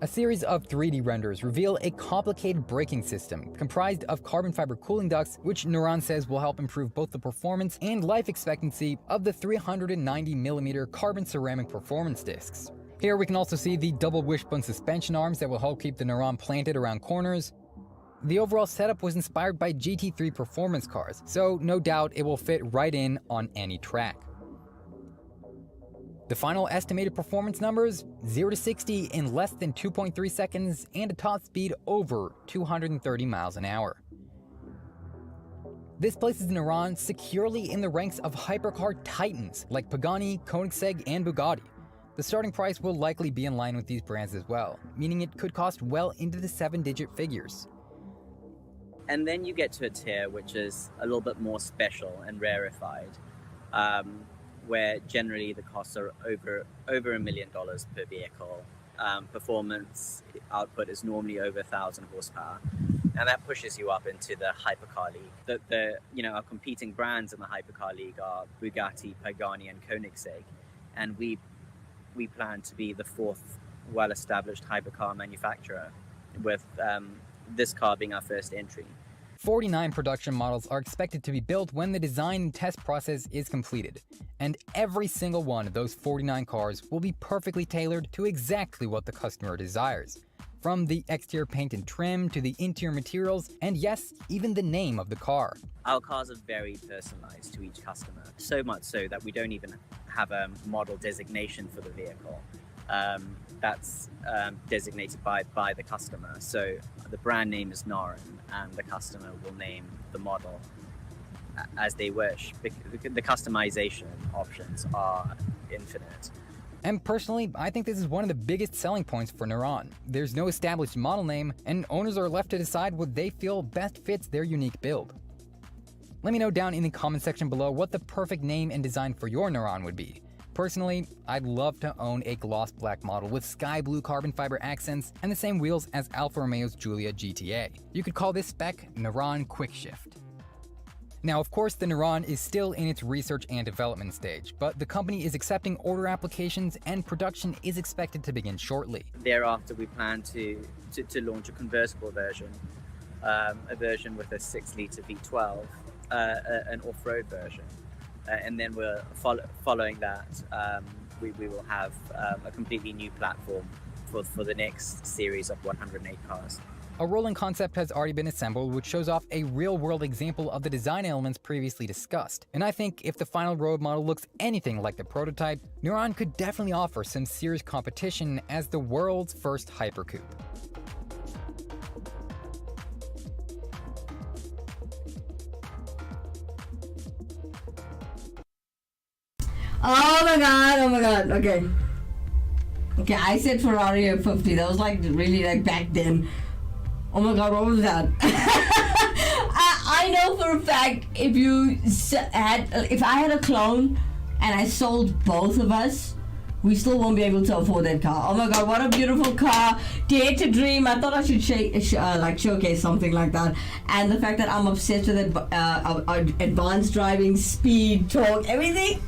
A series of 3D renders reveal a complicated braking system comprised of carbon fiber cooling ducts, which Neuron says will help improve both the performance and life expectancy of the 390mm carbon ceramic performance discs. Here we can also see the double wishbone suspension arms that will help keep the Neuron planted around corners. The overall setup was inspired by GT3 performance cars, so no doubt it will fit right in on any track. The final estimated performance numbers, 0 to 60 in less than 2.3 seconds and a top speed over 230 miles an hour. This places Neuron securely in the ranks of hypercar titans like Pagani, Koenigsegg, and Bugatti. The starting price will likely be in line with these brands as well, meaning it could cost well into the 7-digit figures. And then you get to a tier which is a little bit more special and rarefied, where generally the costs are over $1 million per vehicle. Performance output is normally over 1,000 horsepower, and that pushes you up into the hypercar league. Our competing brands in the hypercar league are Bugatti, Pagani, and Koenigsegg, and we plan to be the 4th well-established hypercar manufacturer, with this car being our first entry. 49 production models are expected to be built when the design and test process is completed, and every single one of those 49 cars will be perfectly tailored to exactly what the customer desires. From the exterior paint and trim to the interior materials, and yes, even the name of the car. Our cars are very personalized to each customer, so much so that we don't even have a model designation for the vehicle. That's designated by the customer. So the brand name is Neuron, and the customer will name the model as they wish. The customization options are infinite. And personally, I think this is one of the biggest selling points for Neuron. There's no established model name, and owners are left to decide what they feel best fits their unique build. Let me know down in the comment section below what the perfect name and design for your Neuron would be. Personally, I'd love to own a gloss black model with sky blue carbon fiber accents and the same wheels as Alfa Romeo's Giulia GTA. You could call this spec Neuron Quick Shift. Now, of course, the Neuron is still in its research and development stage, but the company is accepting order applications and production is expected to begin shortly. Thereafter, we plan to launch a convertible version, a version with a 6-liter V12, an off-road version. And then we're following that, we will have a completely new platform for the next series of 108 cars. A rolling concept has already been assembled, which shows off a real-world example of the design elements previously discussed. And I think if the final road model looks anything like the prototype, Neuron could definitely offer some serious competition as the world's first hypercoupe. Oh my god, okay, I said Ferrari at 50, that was like really like back then. Oh my god, what was that? I know for a fact if I had a clone and I sold both of us, we still won't be able to afford that car. Oh my god, what a beautiful car. Dare to dream. I thought I should showcase something like that. And the fact that I'm obsessed with advanced driving, speed, torque, everything.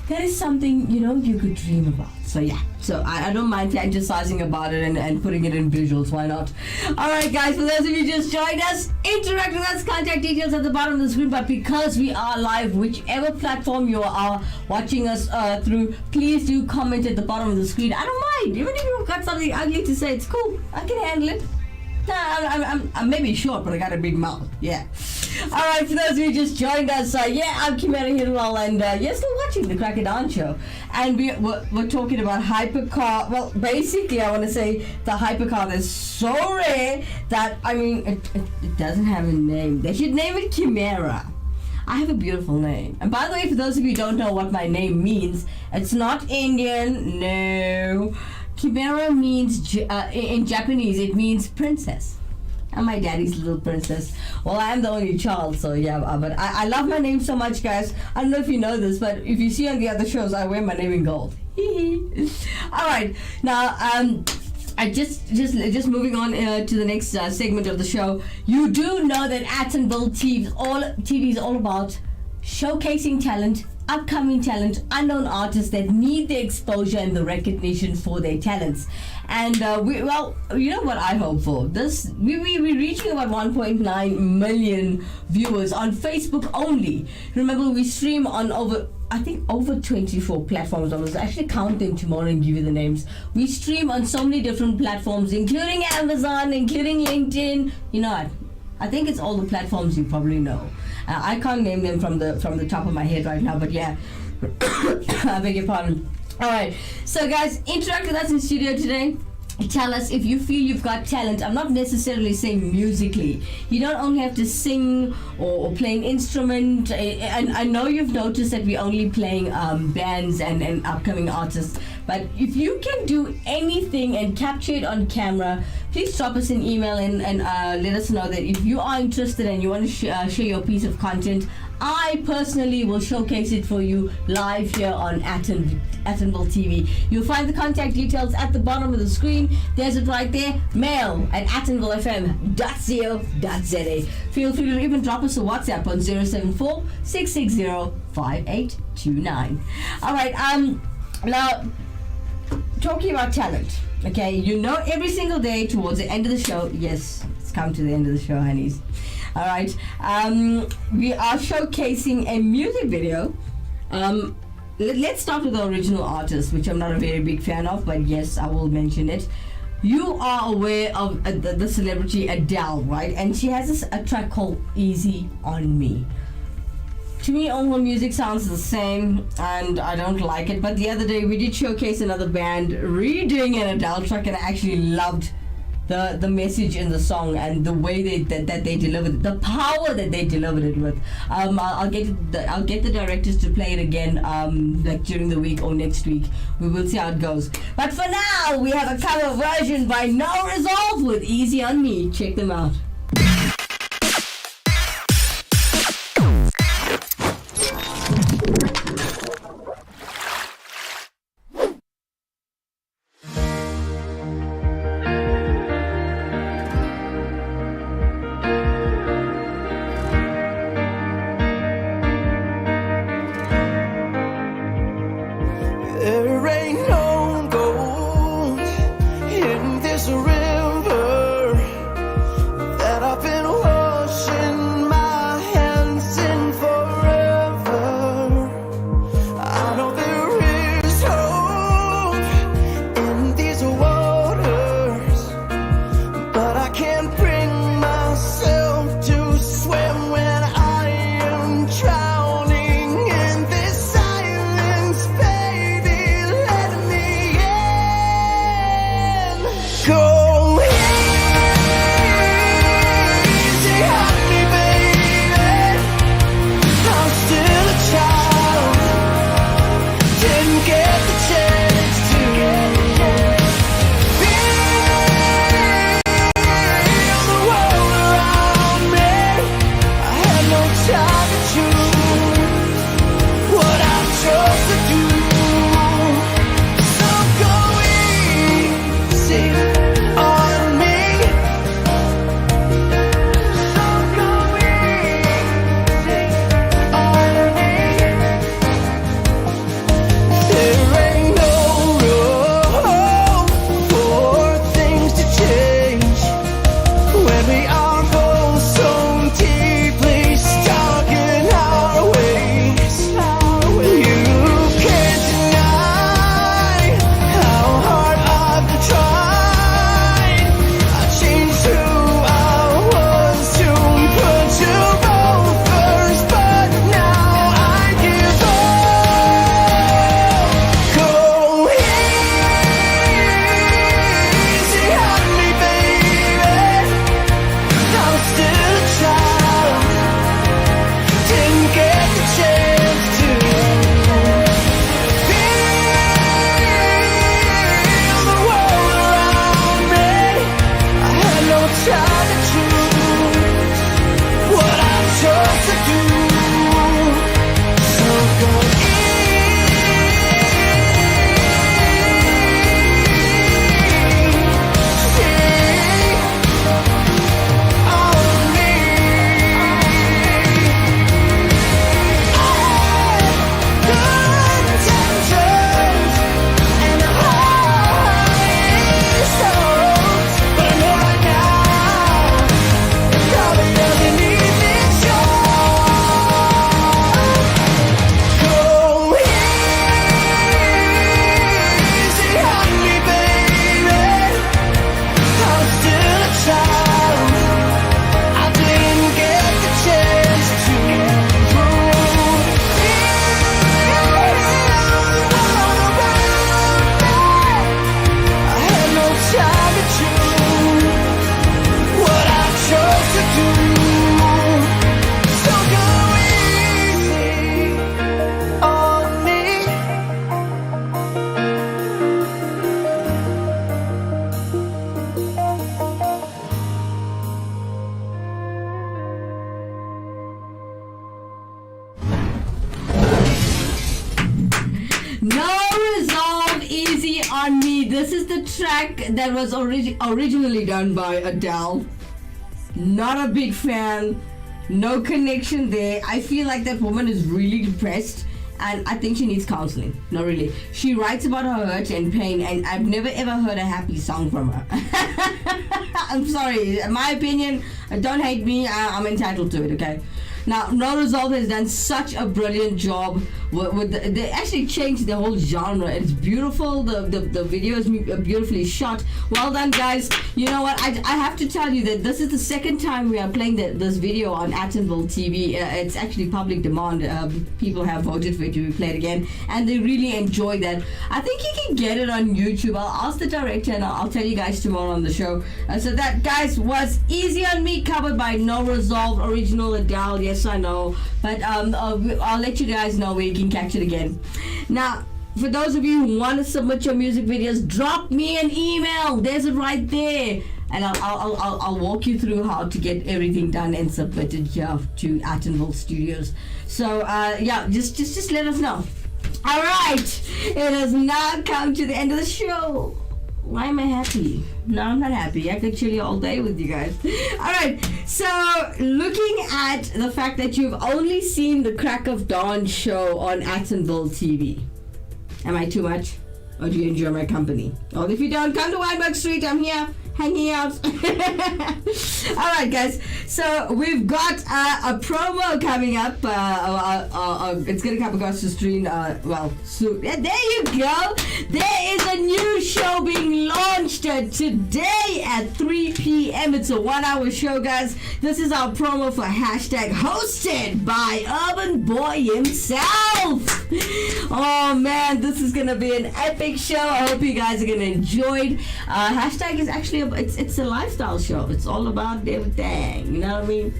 That is something, you could dream about. So yeah, I don't mind fantasizing about it and putting it in visuals. Why not? Alright guys, for those of you just joined us, interact with us, contact details at the bottom of the screen. But because we are live, whichever platform you are watching us through, please do comment at the bottom of the screen. I don't mind, even if you've got something ugly to say, it's cool. I can handle it. I'm maybe short, but I got a big mouth. Yeah. All right, for those who just joined us, I'm Kimera Heeralal, and you're still watching the Cracker Dawn Show. And we're talking about hypercar. Well, basically, I want to say the hypercar that's so rare that, I mean, it doesn't have a name. They should name it Kimera. I have a beautiful name. And by the way, for those of you who don't know what my name means, it's not Indian, no. Kimera means, in Japanese, it means princess. I'm my daddy's little princess. Well, I am the only child, so yeah, but I love my name so much, guys. I don't know if you know this, but if you see on the other shows, I wear my name in gold. All right, now, I just moving on to the next segment of the show. You do know that Attenville TV is all about showcasing talent, upcoming talent, unknown artists that need the exposure and the recognition for their talents. And you know what I hope for? We're reaching about 1.9 million viewers on Facebook only. Remember, we stream on over 24 platforms. I was actually count them tomorrow and give you the names. We stream on so many different platforms, including Amazon, including LinkedIn. You know what? I think it's all the platforms you probably know. I can't name them from the top of my head right now, but yeah. I beg your pardon. All right, so guys, interact with us in studio today. Tell us if you feel you've got talent. I'm not necessarily saying musically. You don't only have to sing or play an instrument. And I know you've noticed that we're only playing bands and upcoming artists. But if you can do anything and capture it on camera, please drop us an email and let us know that if you are interested and you want to share your piece of content, I personally will showcase it for you live here on Attenville TV. You'll find the contact details at the bottom of the screen. There's it right there. Mail at attenvillefm.co.za. Feel free to even drop us a WhatsApp on 074-660-5829. All right. Now, talking about talent. Okay, you know, every single day towards the end of the show. Yes, it's come to the end of the show, honeys. All right, we are showcasing a music video. Let's start with the original artist, which I'm not a very big fan of, but yes, I will mention it. You are aware of the celebrity Adele, right? And she has a track called Easy on Me. To me, all her music sounds the same, and I don't like it. But the other day, we did showcase another band redoing an Adele track, and I actually loved the message in the song and the way that they delivered it, the power that they delivered it with. I'll get the directors to play it again, like during the week or next week. We will see how it goes. But for now, we have a cover version by No Resolve with Easy on Me. Check them out. There ain't no gold in this river This is the track that was originally done by Adele. Not a big fan. No connection there. I feel like that woman is really depressed, and I think she needs counseling. Not really. She writes about her hurt and pain, and I've never ever heard a happy song from her. I'm sorry. In my opinion, don't hate me. I'm entitled to it, okay? Now, No Resolve has done such a brilliant job they actually changed the whole genre. It's beautiful. The video is beautifully shot. Well done, guys. You know what? I have to tell you that this is the second time we are playing this video on Attenville TV. It's actually public demand. People have voted for it to be played again, and they really enjoy that. I think you can get it on YouTube. I'll ask the director, and I'll tell you guys tomorrow on the show. So that, guys, was Easy on Me, covered by No Resolve, original Adele. Yes, I know, but I'll let you guys know where you can catch it again. Now, for those of you who want to submit your music videos, drop me an email. There's it right there, and I'll walk you through how to get everything done and submitted here to Attenville Studios. So yeah, just let us know. All right, it has now come to the end of the show. Why am I happy? No, I'm not happy. I could chill you all day with you guys. Alright, so looking at the fact that you've only seen the Crack of Dawn show on Attenville TV, am I too much? Or do you enjoy my company? Well, if you don't, come to Weinberg Street. I'm here hanging out. Alright, guys, so we've got a promo coming up. It's gonna come across the screen soon. Yeah, there you go. There is a new show being launched today at 3 p.m. It's a 1-hour show, guys. This is our promo for hashtag, hosted by Urban Boy himself. Oh man, this is gonna be an epic show. I hope you guys are gonna enjoy it. Hashtag is actually it's a lifestyle show. It's all about everything, you know what I mean?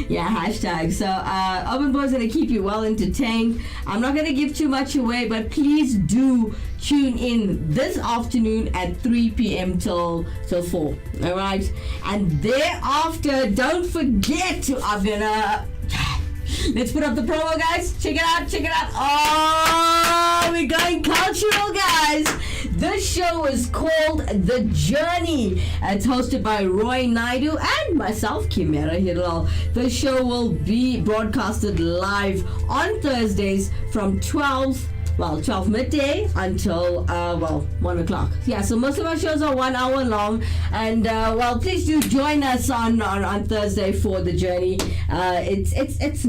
Yeah, hashtag. So Urban Boy's gonna keep you well entertained. I'm not gonna give too much away, but please do tune in this afternoon at 3 p.m. till 4. All right, and thereafter, don't forget I'm gonna. Let's put up the promo, guys. Check it out. Oh, we're going cultural, guys. This show is called The Journey. It's hosted by Roy Naidu and myself, Kimera Heeralal. The show will be broadcasted live on Thursdays from 12 midday until 1 o'clock. Yeah, so most of our shows are 1 hour long, and please do join us on Thursday for The Journey. It's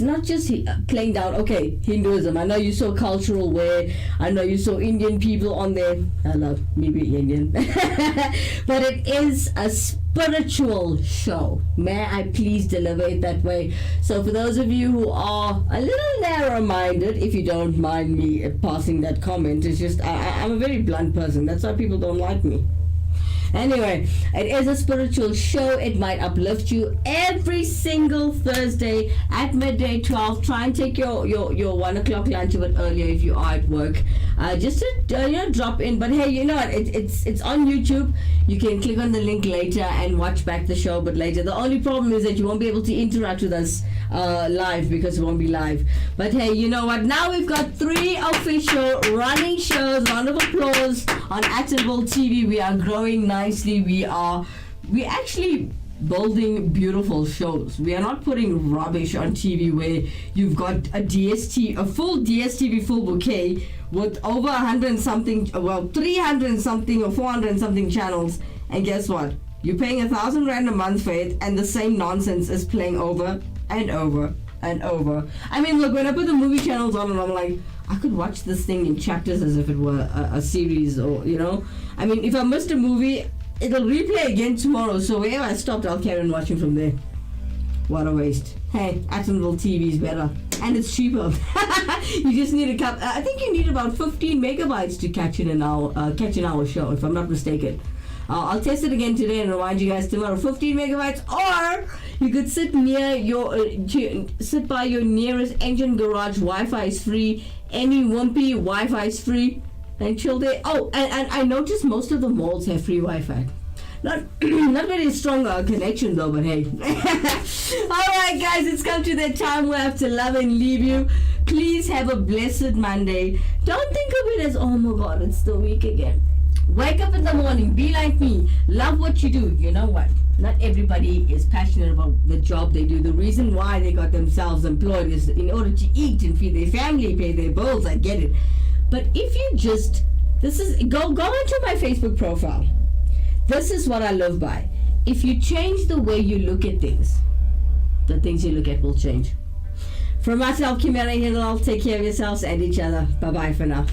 not just playing down Hinduism. I know you saw cultural wear. I know you saw Indian people on there. I love maybe Indian, but it is a spiritual show. May I please deliver it that way? So for those of you who are a little narrow-minded, if you don't mind me passing that comment, it's just I'm a very blunt person. That's why people don't like me. Anyway, it is a spiritual show. It might uplift you every single Thursday at midday 12. Try and take your 1 o'clock lunch a bit earlier if you are at work. Just to drop in. But hey, you know what? It's on YouTube. You can click on the link later and watch back the show. But later, the only problem is that you won't be able to interact with us live because it won't be live. But hey, you know what? Now we've got 3 official running shows. Round of applause on Attenville TV. We are growing nicely. We actually building beautiful shows. We are not putting rubbish on TV where you've got a full DSTV full bouquet with over 100 and something, 300 and something or 400 and something channels, and guess what? You're paying 1,000 rand a month for it, and the same nonsense is playing over and over and over. I mean, look, when I put the movie channels on, and I'm like, I could watch this thing in chapters as if it were a series, or I mean, if I missed a movie, it'll replay again tomorrow, so wherever I stopped, I'll carry on watching from there. What a waste. Hey, Attenville TV is better, and it's cheaper. You just need I think you need about 15 megabytes to catch an hour show, if I'm not mistaken. I'll test it again today and remind you guys tomorrow. 15 megabytes, or you could sit sit by your nearest engine garage. Wi-Fi is free. Any Wimpy Wi-Fi is free, and chill there. Oh, and I noticed most of the malls have free Wi-Fi. Not very strong connection though, but hey. Alright guys, it's come to that time where I have to love and leave you. Please have a blessed Monday. Don't think of it as, oh my God, it's the week again. Wake up in the morning, be like me, love what you do. You know what? Not everybody is passionate about the job they do. The reason why they got themselves employed is in order to eat and feed their family, pay their bills. I get it. But if you just, go into my Facebook profile. This is what I live by. If you change the way you look at things, the things you look at will change. From myself, Kimera, Heeralal, take care of yourselves and each other. Bye-bye for now.